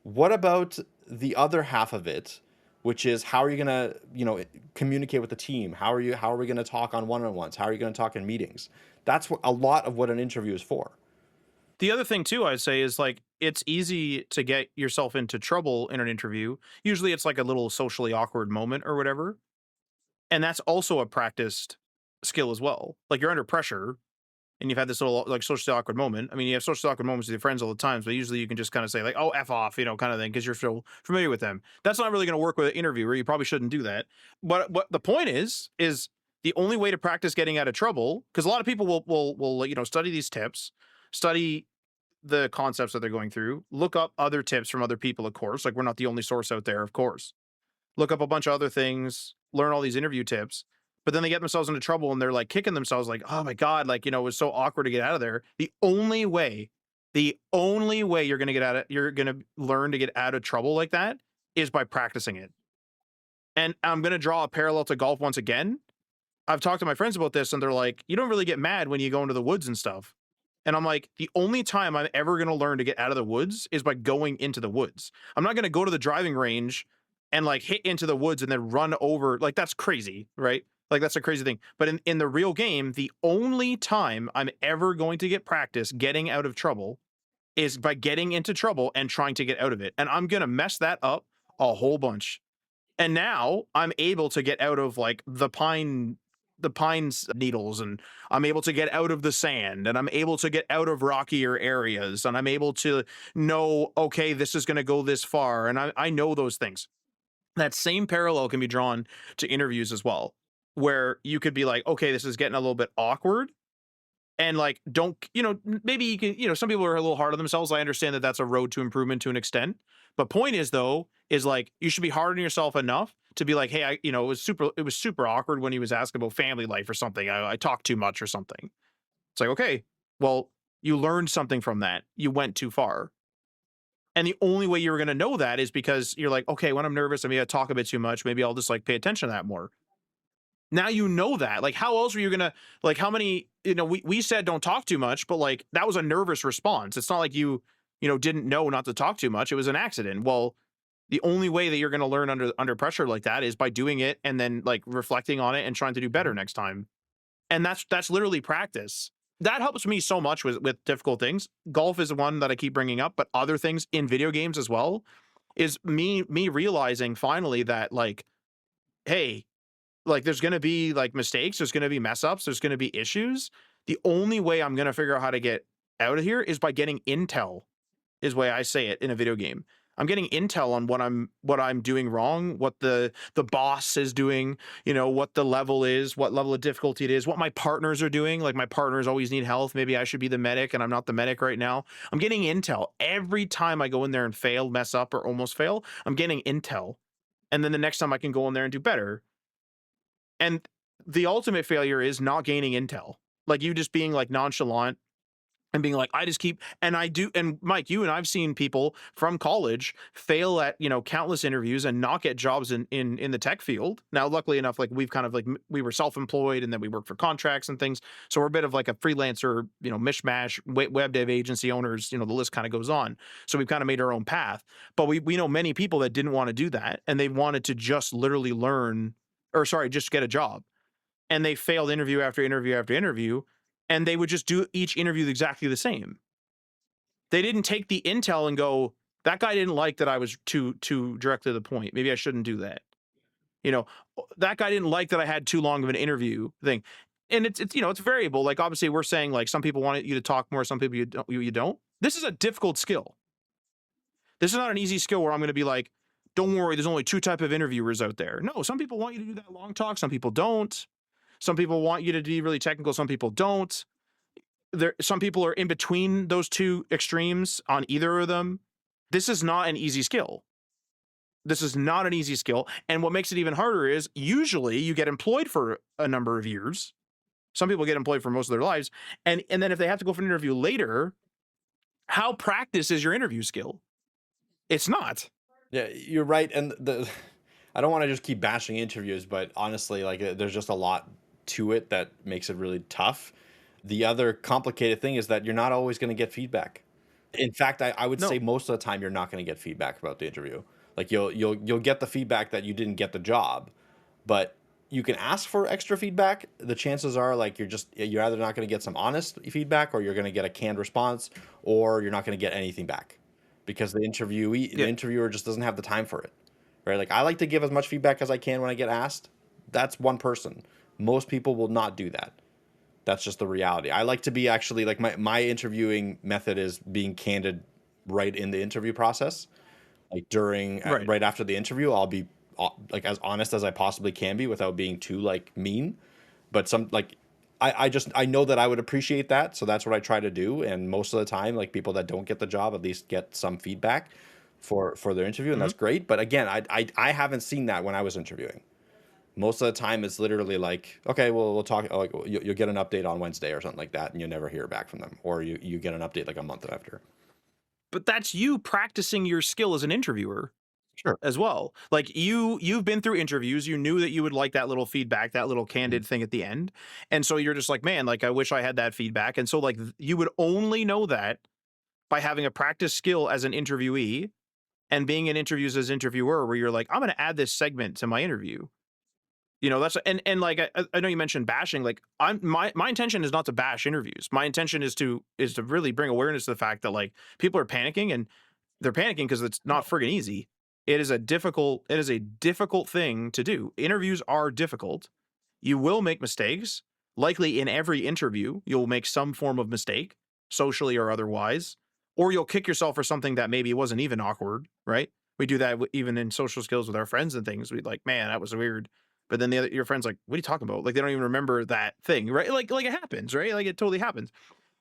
What about the other half of it, which is how are you gonna, communicate with the team? How are we gonna talk on one-on-ones? How are you gonna talk in meetings? That's what a lot of what an interview is for. The other thing too, I'd say is like it's easy to get yourself into trouble in an interview. Usually it's like a little socially awkward moment or whatever. And that's also a practiced skill as well. Like you're under pressure and you've had this little like socially awkward moment. I mean, you have socially awkward moments with your friends all the time, but usually you can just kind of say like, "Oh, f off," kind of thing, because you're so familiar with them. That's not really going to work with an interviewer. You probably shouldn't do that. But what the point is the only way to practice getting out of trouble, because a lot of people will study these tips, study the concepts that they're going through, look up other tips from other people, of course. Like we're not the only source out there, of course. Look up a bunch of other things, learn all these interview tips, but then they get themselves into trouble and they're like kicking themselves like, "Oh my God, like, it was so awkward to get out of there." The only way you're going to get out of you're going to learn to get out of trouble like that is by practicing it. And I'm going to draw a parallel to golf once again. I've talked to my friends about this and they're like, "You don't really get mad when you go into the woods and stuff." And I'm like, the only time I'm ever going to learn to get out of the woods is by going into the woods. I'm not going to go to the driving range and like hit into the woods and then run over. Like that's crazy, right? Like that's a crazy thing. But in the real game, the only time I'm ever going to get practice getting out of trouble is by getting into trouble and trying to get out of it. And I'm going to mess that up a whole bunch. And now I'm able to get out of like the pines needles, and I'm able to get out of the sand, and I'm able to get out of rockier areas, and I'm able to know, okay, this is going to go this far. And I know those things. That same parallel can be drawn to interviews as well, where you could be like, okay, this is getting a little bit awkward. And like, don't, maybe you can, some people are a little hard on themselves. I understand that that's a road to improvement to an extent. But point is though, is like, you should be hard on yourself enough to be like, hey, it was super awkward when he was asking about family life or something. I talked too much or something. It's like, okay, well, you learned something from that. You went too far. And the only way you're going to know that is because you're like, okay, when I'm nervous, I maybe I talk a bit too much. Maybe I'll just like pay attention to that more. Now you know that. Like, how else were you gonna like? How many? We said don't talk too much, but like that was a nervous response. It's not like you didn't know not to talk too much. It was an accident. Well, the only way that you're gonna learn under pressure like that is by doing it and then like reflecting on it and trying to do better next time. And that's literally practice. That helps me so much with difficult things. Golf is one that I keep bringing up, but other things in video games as well is me realizing finally that like, hey, like there's going to be like mistakes, there's going to be mess ups, there's going to be issues. The only way I'm going to figure out how to get out of here is by getting intel, is the way I say it in a video game. I'm getting intel on what I'm doing wrong, what the boss is doing, what the level is, what level of difficulty it is, what my partners are doing. Like my partners always need health. Maybe I should be the medic and I'm not the medic right now. I'm getting intel every time I go in there and fail, mess up, or almost fail. I'm getting intel. And then the next time I can go in there and do better. And the ultimate failure is not gaining intel. Like you just being like nonchalant and being like, I just keep, and I do. And Mike, you and I've seen people from college fail at, countless interviews and not get jobs in the tech field. Now, luckily enough, like we've kind of like, we were self-employed and then we worked for contracts and things. So we're a bit of like a freelancer, mishmash, web dev agency owners, the list kind of goes on. So we've kind of made our own path, but we know many people that didn't want to do that. And they wanted to just literally just get a job. And they failed interview after interview after interview. And they would just do each interview exactly the same. They didn't take the intel and go, that guy didn't like that I was too direct to the point. Maybe I shouldn't do that. That guy didn't like that I had too long of an interview thing. And it's variable. Like obviously we're saying like some people want you to talk more, some people you don't. This is a difficult skill. This is not an easy skill where I'm going to be like, don't worry, there's only two type of interviewers out there. No, some people want you to do that long talk, some people don't. Some people want you to be really technical, some people don't. Some people are in between those two extremes on either of them. This is not an easy skill. This is not an easy skill. And what makes it even harder is usually you get employed for a number of years. Some people get employed for most of their lives. And then if they have to go for an interview later, how practiced is your interview skill? It's not. Yeah, you're right. And I don't want to just keep bashing interviews, but honestly, like there's just a lot to it that makes it really tough. The other complicated thing is that you're not always going to get feedback. In fact, I would say No. most of the time you're not going to get feedback about the interview. Like you'll get the feedback that you didn't get the job, but you can ask for extra feedback. The chances are like you're either not going to get some honest feedback, or you're going to get a canned response, or you're not going to get anything back because the Yeah. interviewer just doesn't have the time for it. Right? Like I like to give as much feedback as I can when I get asked. That's one person. Most people will not do that. That's just the reality. I like to be actually like my interviewing method is being candid right in the interview process. Like during Right. right after the interview, I'll be like as honest as I possibly can be without being too like mean. But some like I know that I would appreciate that, so that's what I try to do. And most of the time, like people that don't get the job at least get some feedback for their interview, and Mhm. that's great. But again, I haven't seen that when I was interviewing. Most of the time, it's literally like, okay, well, we'll talk. Like you'll get an update on Wednesday or something like that, and you never hear back from them, or you get an update like a month after. But that's you practicing your skill as an interviewer Sure. as well. Like you've been through interviews, you knew that you would like that little feedback, that little Mhm. candid thing at the end. And so you're just like, man, like I wish I had that feedback. And so like you would only know that by having a practice skill as an interviewee and being in interviews as interviewer where you're like, I'm going to add this segment to my interview. You know, that's and like I know you mentioned bashing. Like my intention is not to bash interviews. My intention is to really bring awareness to the fact that like people are panicking, and they're panicking because it's not friggin' easy. It is a difficult thing to do. Interviews are difficult. You will make mistakes. Likely in every interview, you'll make some form of mistake, socially or otherwise, or you'll kick yourself for something that maybe wasn't even awkward, right? We do that even in social skills with our friends and things. We like, man, that was weird. But then your friend's like, what are you talking about? Like they don't even remember that thing, right? Like it happens, right? Like it totally happens.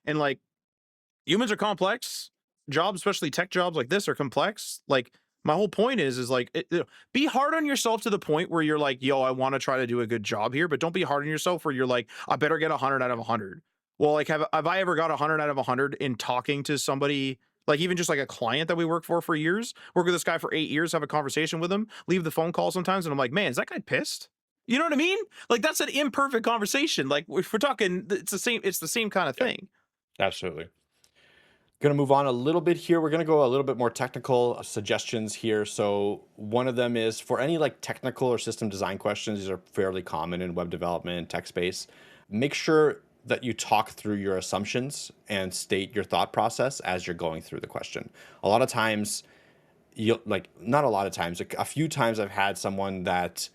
And like humans are complex. Jobs, especially tech jobs like this, are complex. Like my whole point is like be hard on yourself to the point where you're like, yo, I want to try to do a good job here, but don't be hard on yourself where you're like, I better get 100 out of 100. Well, like have I ever got 100 out of 100 in talking to somebody? Like even just like a client that we work for years, work with this guy for 8 years, have a conversation with him, leave the phone call sometimes, and I'm like, man, is that guy pissed? You know what I mean? Like that's an imperfect conversation. Like if we're talking, it's the same kind of Yeah, thing. absolutely. Going to move on a little bit here. We're going to go a little bit more technical suggestions here. So one of them is for any like technical or system design questions. These are fairly common in web development and tech space. Make sure that you talk through your assumptions and state your thought process as you're going through the question. A lot of times, you like not a lot of times, a few times I've had someone that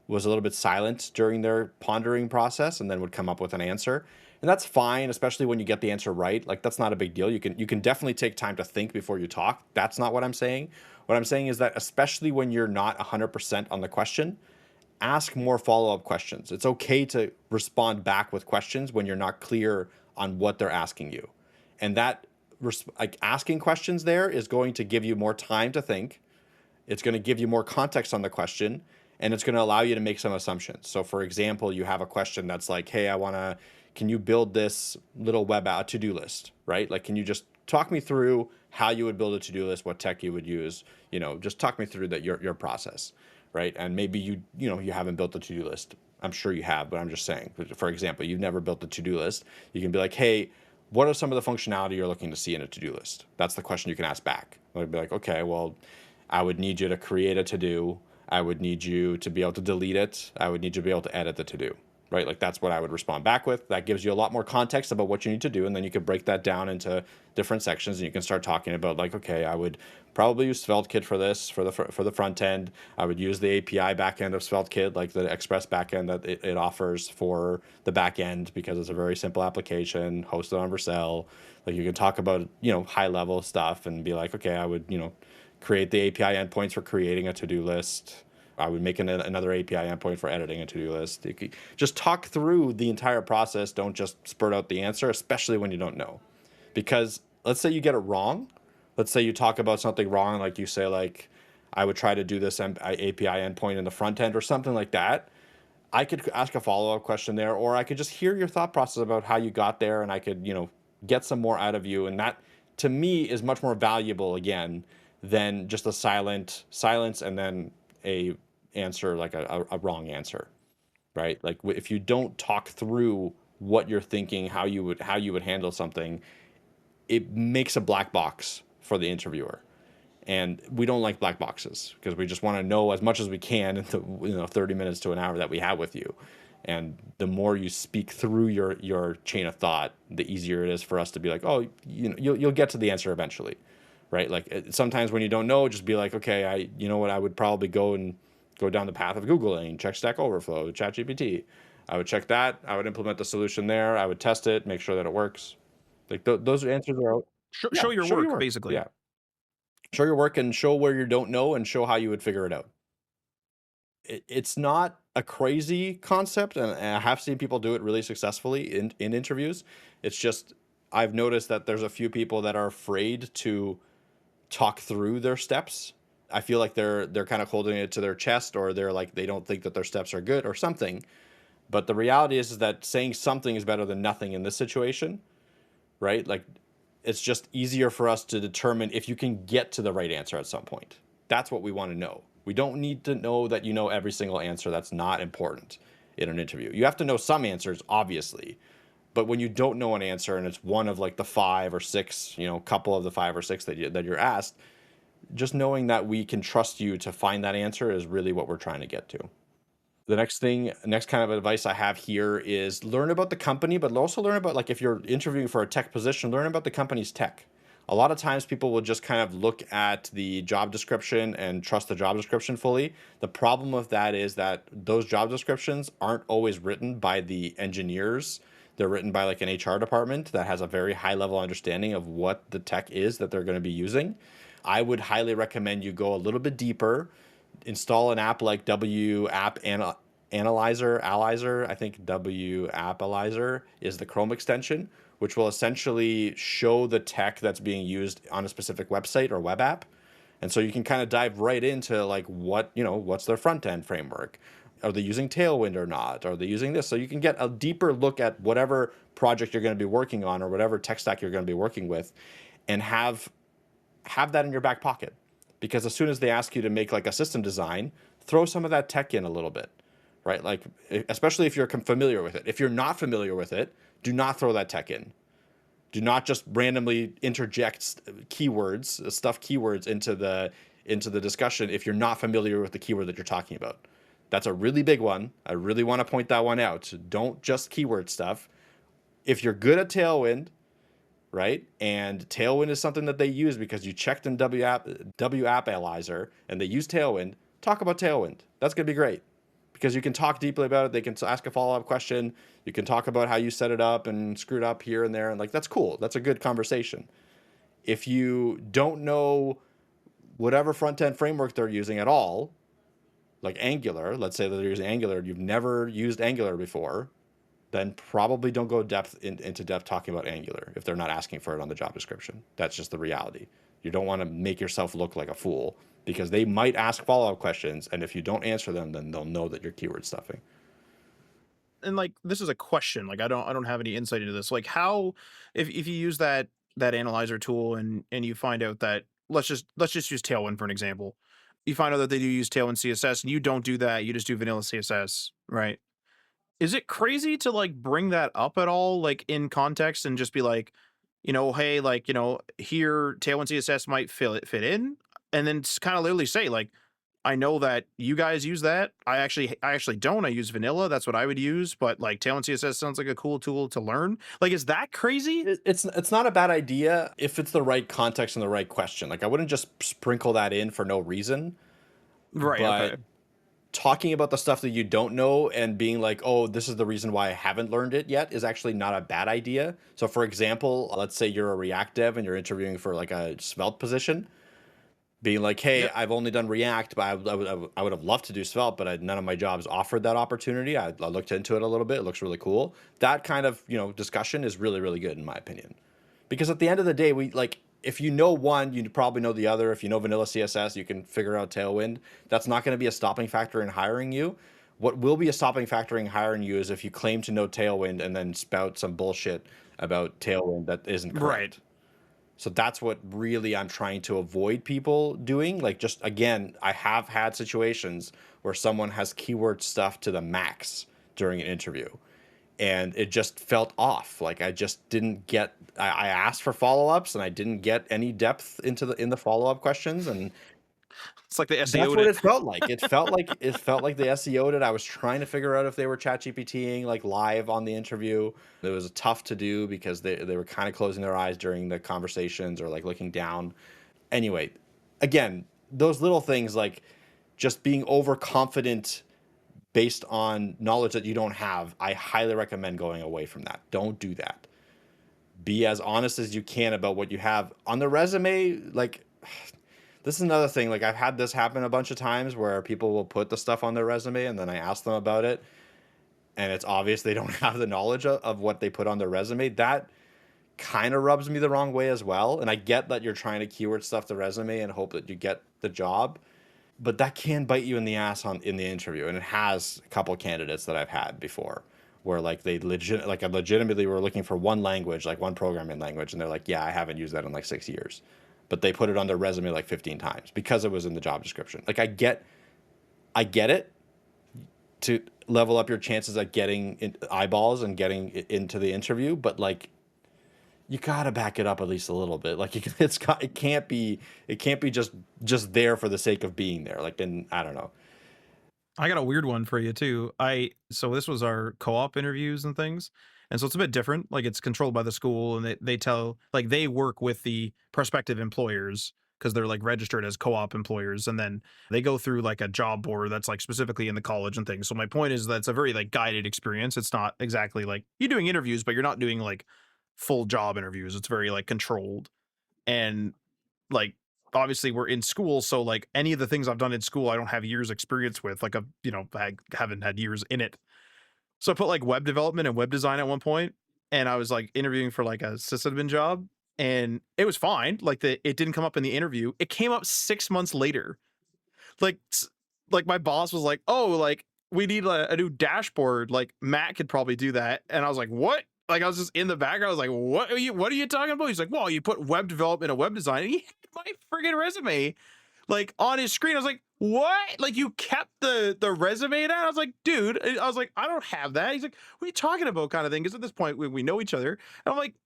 was a little bit silent during their pondering process and then would come up with an answer. And that's fine, especially when you get the answer right. Like that's not a big deal. You can definitely take time to think before you talk. That's not what I'm saying. What I'm saying is that especially when you're not 100% on the question, ask more follow-up questions. It's okay to respond back with questions when you're not clear on what they're asking you. And that like asking questions there is going to give you more time to think. It's going to give you more context on the question, and it's going to allow you to make some assumptions. So, for example, you have a question that's like, hey, can you build this little web app to-do list, right? Like, can you just talk me through how you would build a to-do list, what tech you would use, just talk me through your process, right? And maybe you haven't built a to-do list. I'm sure you have, but I'm just saying, for example, you've never built a to-do list. You can be like, hey, what are some of the functionality you're looking to see in a to-do list? That's the question you can ask back. I'd be like, okay, well, I would need you to create a to do. I would need you to be able to delete it. I would need you to be able to edit the to do, right? Like that's what I would respond back with. That gives you a lot more context about what you need to do. And then you could break that down into different sections and you can start talking about like, okay, I would probably use SvelteKit for this, for the front end. I would use the API backend of SvelteKit, like the Express backend that it offers for the backend because it's a very simple application hosted on Vercel. Like you can talk about, high level stuff and be like, okay, I would, create the API endpoints for creating a to-do list. I would make another API endpoint for editing a to-do list. You could just talk through the entire process. Don't just spurt out the answer, especially when you don't know. Because let's say you get it wrong. Let's say you talk about something wrong, like you say, like, I would try to do this API endpoint in the front end or something like that. I could ask a follow-up question there, or I could just hear your thought process about how you got there, and I could, get some more out of you. And that, to me, is much more valuable, again, than just a silence and then a answer like a wrong answer, right? Like if you don't talk through what you're thinking, how you would handle something, it makes a black box for the interviewer. And we don't like black boxes because we just want to know as much as we can in the 30 minutes to an hour that we have with you. And the more you speak through your chain of thought, the easier it is for us to be like, oh, you'll get to the answer eventually, right? Like sometimes when you don't know, just be like, okay, you know what, I would probably go down the path of Googling, check Stack Overflow, ChatGPT. I would check that. I would implement the solution there. I would test it, make sure that it works. Like those answers are out. Yeah, Show your show your work, work. basically. Yeah, show your work and show where you don't know and show how you would figure it out. It's not a crazy concept, and I have seen people do it really successfully in interviews. It's just I've noticed that there's a few people that are afraid to talk through their steps. I feel like they're kind of holding it to their chest, or they're like they don't think that their steps are good or something. But the reality is that saying something is better than nothing in this situation, right? Like it's just easier for us to determine if you can get to the right answer at some point. That's what we want to know. We don't need to know that you know every single answer. That's not important in an interview. You have to know some answers, obviously, but when you don't know an answer and it's one of like the 5 or 6, couple of the 5 or 6 that you're asked, just knowing that we can trust you to find that answer is really what we're trying to get to. The next kind of advice I have here is learn about the company, but also learn about, like, if you're interviewing for a tech position, learn about the company's tech. A lot of times people will just kind of look at the job description and trust the job description fully. The problem with that is that those job descriptions aren't always written by the engineers. They're written by like an HR department that has a very high level understanding of what the tech is that they're going to be using. I would highly recommend you go a little bit deeper, install an app like W App Analyzer. I think W Appalizer is the Chrome extension, which will essentially show the tech that's being used on a specific website or web app. And so you can kind of dive right into like what's their front end framework? Are they using Tailwind or not? Are they using this? So you can get a deeper look at whatever project you're going to be working on or whatever tech stack you're going to be working with, and have that in your back pocket. Because as soon as they ask you to make like a system design, throw some of that tech in a little bit, right? Like, especially if you're familiar with it. If you're not familiar with it, do not throw that tech in. Do not just randomly interject keywords, stuff keywords into the discussion if you're not familiar with the keyword that you're talking about. That's a really big one. I really want to point that one out. Don't just keyword stuff. If you're good at Tailwind, right? And Tailwind is something that they use because you checked in W Appalizer and they use Tailwind, talk about Tailwind. That's going to be great because you can talk deeply about it. They can ask a follow-up question. You can talk about how you set it up and screwed up here and there. And like, that's cool. That's a good conversation. If you don't know whatever front-end framework they're using at all, like Angular, let's say that they're using Angular, you've never used Angular before, then probably don't go into depth talking about Angular if they're not asking for it on the job description. That's just the reality. You don't want to make yourself look like a fool because they might ask follow-up questions, and if you don't answer them, then they'll know that you're keyword stuffing. And like, this is a question. Like, I don't have any insight into this. Like, how, if you use that analyzer tool and you find out that, let's just use Tailwind for an example. You find out that they do use Tailwind CSS and you don't do that. You just do vanilla CSS, right? Is it crazy to like bring that up at all, like in context, and just be like, hey, like, here Tailwind CSS might fit in, and then kind of literally say like, I know that you guys use that. I actually don't. I use vanilla. That's what I would use. But like Tailwind CSS sounds like a cool tool to learn. Like, is that crazy? It's not a bad idea if it's the right context and the right question. Like, I wouldn't just sprinkle that in for no reason. Right. But Okay. talking about the stuff that you don't know and being like, oh, this is the reason why I haven't learned it yet is actually not a bad idea. So for example, let's say you're a React dev and you're interviewing for like a Svelte position, being like, hey, Yep. I've only done React, but I would have loved to do Svelte, but none of my jobs offered that opportunity. I looked into it a little bit. It looks really cool. That kind of, discussion is really, really good in my opinion. Because at the end of the day, if you know one, you probably know the other. If you know vanilla CSS, you can figure out Tailwind. That's not going to be a stopping factor in hiring you. What will be a stopping factor in hiring you is if you claim to know Tailwind and then spout some bullshit about Tailwind that isn't correct. Right. So that's what really I'm trying to avoid people doing. Like, just again, I have had situations where someone has keyword stuff to the max during an interview. and it just felt off. Like I just didn't get. I asked for follow-ups, and I didn't get any depth into the follow-up questions, and It's like the that's SEO'd what it. it felt like. It felt like the SEO did. I was trying to figure out if they were chat GPTing like live on the interview. It was tough to do because they were kind of closing their eyes during the conversations or like looking down. Anyway, again, those little things like just being overconfident based on knowledge that you don't have, I highly recommend going away from that. Don't do that. Be as honest as you can about what you have on the resume. Like, this is another thing. Like, I've had this happen a bunch of times where people will put the stuff on their resume and then I ask them about it, and it's obvious they don't have the knowledge of what they put on their resume. That kind of rubs me the wrong way as well. And I get that you're trying to keyword stuff the resume and hope that you get the job, but that can bite you in the ass in the interview. And it has a couple candidates that I've had before where like I legitimately were looking for one language, like one programming language, and they're like, yeah, I haven't used that in like 6 years, but they put it on their resume like 15 times because it was in the job description. Like, I get it to level up your chances at getting eyeballs and getting into the interview, but like, you gotta back it up at least a little bit. Like, it can't be just there for the sake of being there. Like, then I don't know. I got a weird one for you too. So this was our co-op interviews and things. And so it's a bit different. Like, it's controlled by the school, and they tell, like, they work with the prospective employers because they're like registered as co-op employers, and then they go through like a job board that's like specifically in the college and things. So my point is that it's a very like guided experience. It's not exactly like you're doing interviews, but you're not doing like full job interviews. It's very like controlled. And like, obviously we're in school, so like any of the things I've done in school I don't have years experience with. Like, I haven't had years in it. So I put like web development and web design at one point, and I was like interviewing for like a sysadmin job, and it was fine. Like, it didn't come up in the interview. It came up 6 months later. Like, like my boss was like, "Oh, like we need a new dashboard. Like Matt could probably do that." And I was like, "What?" Like, I was just in the background. I was like, What are you talking about?" He's like, "Well, you put web development and web design." And he had my friggin' resume like on his screen. I was like, "What?" Like, you kept the resume down? I was like, "Dude," I was like, "I don't have that." He's like, "What are you talking about?" Kind of thing. Because at this point we know each other. And I'm like,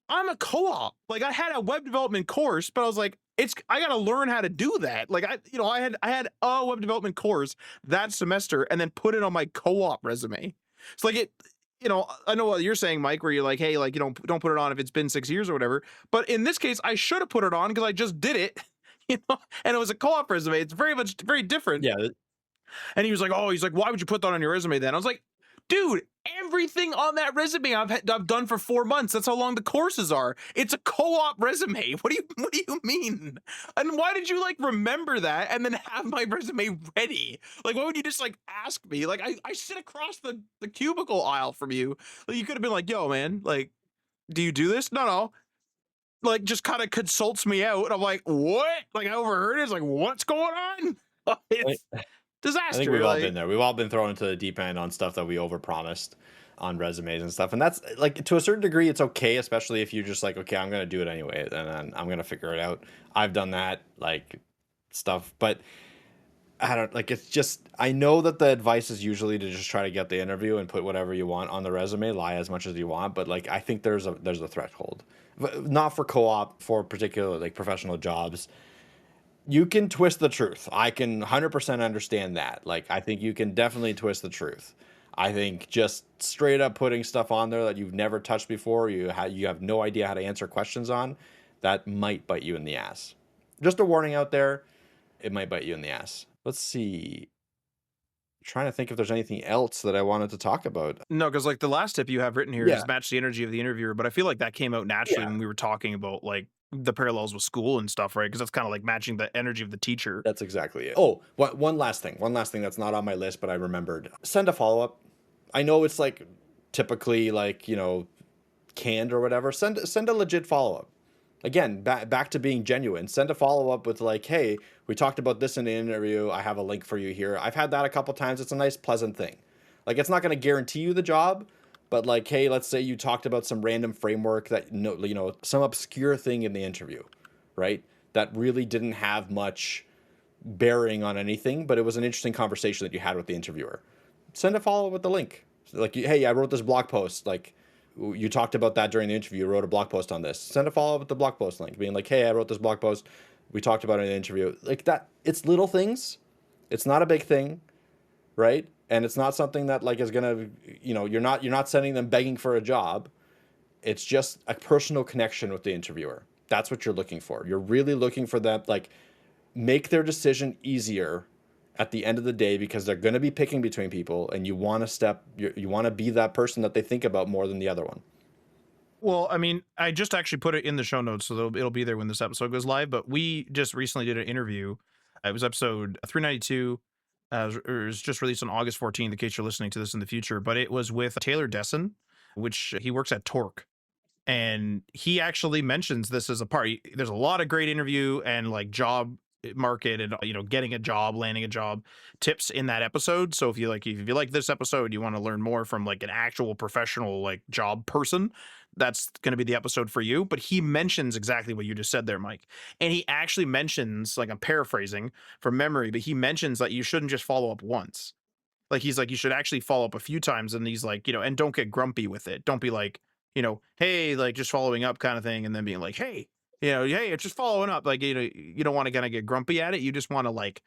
I'm a co-op. Like, I had a web development course, but I was like, I got to learn how to do that. Like, I had a web development course that semester and then put it on my co-op resume. It's like I know what you're saying, Mike, where you're like, "Hey, like, don't put it on if it's been 6 years or whatever." But in this case, I should have put it on because I just did it, and it was a co-op resume. It's very different. Yeah, And he's like, "Why would you put that on your resume then?" I was like, "Dude, everything on that resume I've done for 4 months. That's how long the courses are. It's a co-op resume. What do you mean? And why did you like remember that and then have my resume ready? Like, why would you just like ask me? Like, I sit across the cubicle aisle from you. Like, you could have been like, 'Yo, man, like, do you do this?' No. Like, just kind of consults me out. And I'm like, 'What?' Like, I overheard it. It's like, 'What's going on?' It's I think disaster. we've all been Like, there. We've all been thrown into the deep end on stuff that we overpromised on resumes and stuff. And that's like, to a certain degree, it's okay, especially if you're just like, okay, I'm gonna do it anyway, and then I'm gonna figure it out. I've done that, like, stuff, but I don't like. It's just, I know that the advice is usually to just try to get the interview and put whatever you want on the resume, lie as much as you want. But like, I think there's a threshold, not for co-op, for particular like professional jobs. You can twist the truth. I can 100% understand that. Like, I think you can definitely twist the truth. I think just straight up putting stuff on there that you've never touched before, you have no idea how to answer questions on, that might bite you in the ass. Just a warning out there, it might bite you in the ass. Let's see. Trying to think if there's anything else that I wanted to talk about. no, because like the last tip you have written here Yeah. is match the energy of the interviewer, but I feel like that came out naturally Yeah. when we were talking about like the parallels with school and stuff, right? Because that's kind of like matching the energy of the teacher. That's exactly it. Oh, one last thing. One last thing that's not on my list, but I remembered. Send a follow up. I know it's like typically like, canned or whatever. Send a legit follow up. Again, back to being genuine. Send a follow up with like, "Hey, we talked about this in the interview. I have a link for you here." I've had that a couple times. It's a nice, pleasant thing. Like, it's not going to guarantee you the job, but like, hey, let's say you talked about some random framework that some obscure thing in the interview, right? That really didn't have much bearing on anything, but it was an interesting conversation that you had with the interviewer. Send a follow up with the link. Like, hey, I wrote this blog post. Like, you talked about that during the interview. You wrote a blog post on this. Send a follow up with the blog post link, being like, hey, I wrote this blog post. We talked about it in the interview. Like that. It's little things. It's not a big thing, right? And it's not something that like is gonna, you're not sending them begging for a job. It's just a personal connection with the interviewer. That's what you're looking for. You're really looking for that, like, make their decision easier at the end of the day, because they're going to be picking between people, and you want you want to be that person that they think about more than the other one. Well, I mean, I just actually put it in the show notes, so it'll be there when this episode goes live. But we just recently did an interview. It was episode 392. It was just released on August 14th, in case you're listening to this in the future. But it was with Taylor Desson, which he works at Torque. And he actually mentions this as a part. There's a lot of great interview and like job market and getting a job, landing a job tips in that episode. So if you like this episode, you want to learn more from like an actual professional like job person, that's going to be the episode for you. But he mentions exactly what you just said there, Mike. And he actually mentions, like, I'm paraphrasing from memory, but he mentions that you shouldn't just follow up once. Like, he's like, you should actually follow up a few times. And he's like, and don't get grumpy with it. Don't be like, hey, like just following up kind of thing. And then being like, hey, hey, it's just following up. Like, you don't want to kind of get grumpy at it. You just want to like,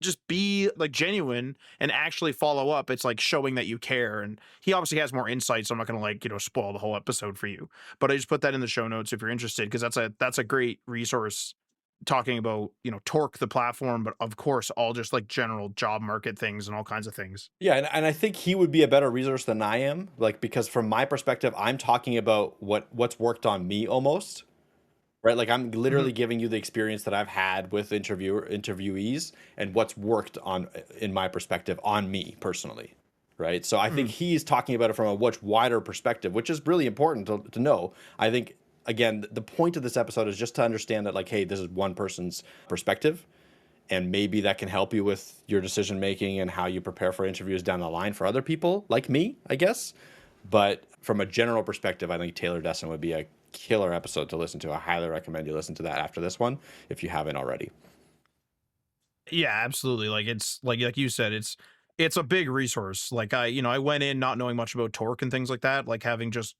just be like genuine and actually follow up. It's like showing that you care. And he obviously has more insight. So I'm not going to like, spoil the whole episode for you, but I just put that in the show notes if you're interested. Cause that's a great resource talking about, Torque, the platform, but of course, all just like general job market things and all kinds of things. Yeah, and I think he would be a better resource than I am, like, because from my perspective, I'm talking about what's worked on me almost, right? Like, I'm Mhm. literally giving you the experience that I've had with interviewees and what's worked on, in my perspective, on me personally, right? So I think Mhm. he's talking about it from a much wider perspective, which is really important to know. I think, again, the point of this episode is just to understand that, like, hey, this is one person's perspective, and maybe that can help you with your decision making and how you prepare for interviews down the line for other people like me, I guess. But from a general perspective, I think Taylor Desson would be a killer episode to listen to. I highly recommend you listen to that after this one if you haven't already. Yeah, absolutely. Like, it's like you said, it's a big resource. Like, I went in not knowing much about Torque and things like that, like having just,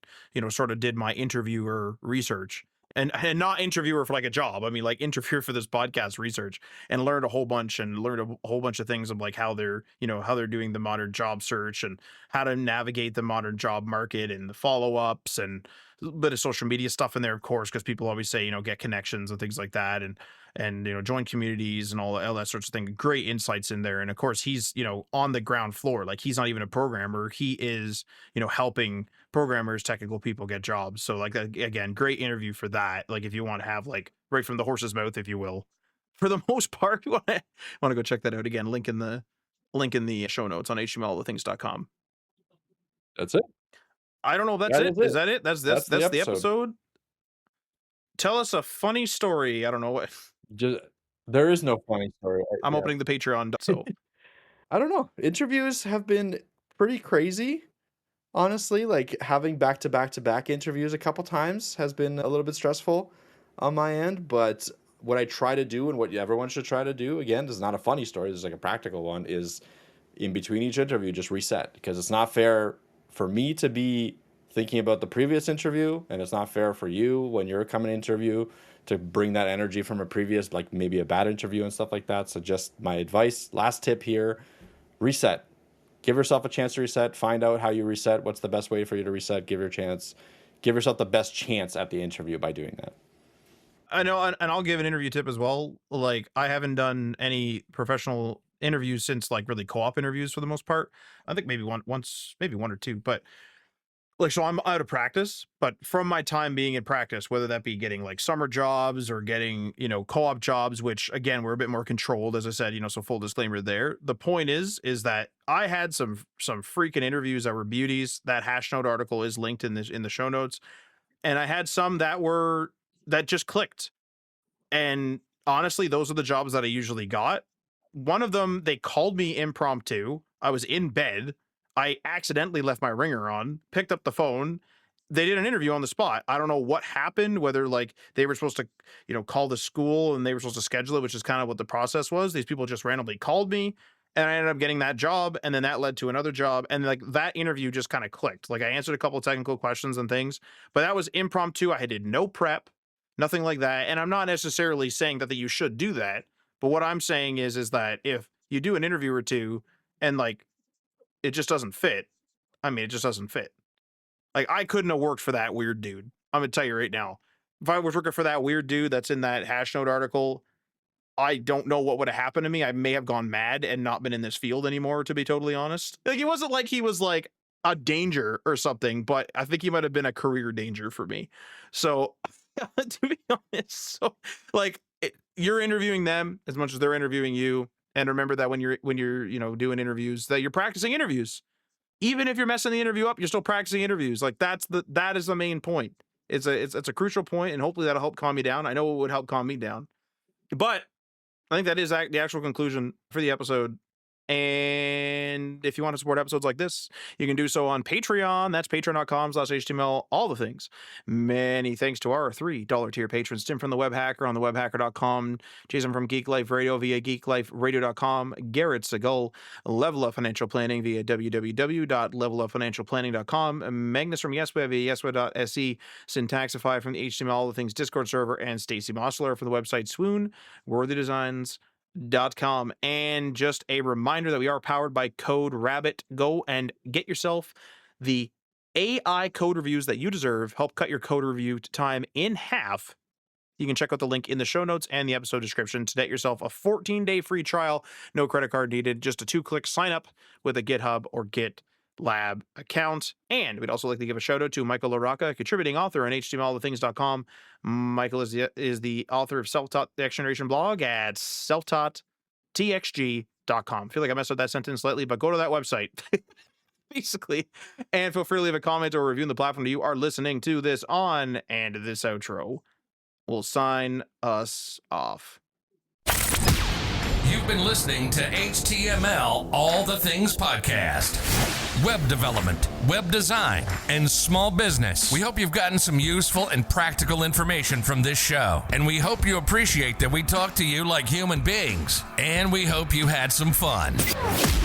sort of did my interviewer research, and not interviewer for like a job. I mean, like interviewer for this podcast research, and learned a whole bunch and learned a whole bunch of things of like how they're doing the modern job search and how to navigate the modern job market and the follow-ups and a bit of social media stuff in there, of course, because people always say, get connections and things like that. And join communities and all that sorts of thing. Great insights in there. And of course, he's on the ground floor. Like, he's not even a programmer. He is helping programmers, technical people get jobs. So like that, again, great interview for that. Like, if you want to have like right from the horse's mouth, if you will, for the most part, you want to go check that out again. Link in the show notes on htmlthings.com. That's it. I don't know if that's That it. is Is it. that it? That's the That's the episode. episode. Tell us a funny story. I don't know what. Just, there is no funny story. I'm Yeah. opening the Patreon. So I don't know. Interviews have been pretty crazy. Honestly, like, having back to back to back interviews a couple times has been a little bit stressful on my end. But what I try to do, and what everyone should try to do, again, this is not a funny story, this is like a practical one, is in between each interview, just reset. Because it's not fair for me to be thinking about the previous interview, and it's not fair for you when you're coming to interview to bring that energy from a previous, like maybe a bad interview and stuff like that. So just my advice, last tip here, reset. Give yourself a chance to reset. Find out how you reset. What's the best way for you to reset? Give yourself the best chance at the interview by doing that. I know, and I'll give an interview tip as well. Like, I haven't done any professional interviews since like really co-op interviews for the most part. I think maybe once, maybe one or two, but like, so I'm out of practice, but from my time being in practice, whether that be getting like summer jobs or getting, co-op jobs, which again, we're a bit more controlled, as I said, so full disclaimer there. The point is that I had some freaking interviews that were beauties. That Hashnote article is linked in the show notes. And I had some that just clicked. And honestly, those are the jobs that I usually got. One of them, they called me impromptu. I was in bed. I accidentally left my ringer on, picked up the phone. They did an interview on the spot. I don't know what happened, whether like they were supposed to, call the school and they were supposed to schedule it, which is kind of what the process was. These people just randomly called me and I ended up getting that job, and then that led to another job, and like that interview just kind of clicked. Like I answered a couple of technical questions and things, but that was impromptu. I did no prep, nothing like that. And I'm not necessarily saying that you should do that, but what I'm saying is that if you do an interview or two and like it just doesn't fit, I mean, it just doesn't fit. Like I couldn't have worked for that weird dude. I'm gonna tell you right now. If I was working for that weird dude that's in that Hashnote article, I don't know what would have happened to me. I may have gone mad and not been in this field anymore, to be totally honest. Like it wasn't like he was like a danger or something, but I think he might have been a career danger for me. So to be honest, so like you're interviewing them as much as they're interviewing you. And remember that when you're doing interviews, that you're practicing interviews. Even if you're messing the interview up, you're still practicing interviews. Like that is the main point. It's a crucial point, and hopefully that'll help calm you down. I know it would help calm me down. But I think that is the actual conclusion for the episode. And if you want to support episodes like this, you can do so on Patreon. That's patreon.com/HTML, all the things. Many thanks to our $3 tier patrons: Tim from the Web Hacker on thewebhacker.com, Jason from Geek Life Radio via geekliferadio.com, Garrett Segal, Level Up Financial Planning via www.levelupfinancialplanning.com, Magnus from Yesweb via yesweb.se, Syntaxify from the HTML All the Things Discord server, and Stacy Mossler from the website Swoon, worthydesigns.com. And just a reminder that we are powered by Code Rabbit. Go and get yourself the AI code reviews that you deserve. Help cut your code review time in half. You can check out the link in the show notes and the episode description to get yourself a 14-day free trial. No credit card needed. Just a 2-click sign up with a GitHub or GitLab account. And we'd also like to give a shout out to Michael LaRocca, contributing author on HTMLallthethings.com. Michael is the author of Self-Taught the Next Generation blog at selftaughttxg.com. I feel like I messed up that sentence slightly, but go to that website. Basically, and feel free to leave a comment or review in the platform that you are listening to this on. And this outro will sign us off. You've been listening to HTML All the Things podcast. Web development, web design, and small business. We hope you've gotten some useful and practical information from this show. And we hope you appreciate that we talk to you like human beings. And we hope you had some fun.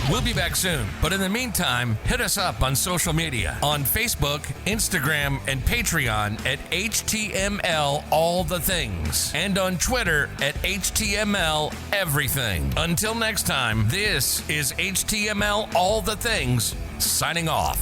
We'll be back soon. But in the meantime, hit us up on social media on Facebook, Instagram, and Patreon at HTML All the Things. And on Twitter at HTML Everything. Until next time, this is HTML All the Things, signing off.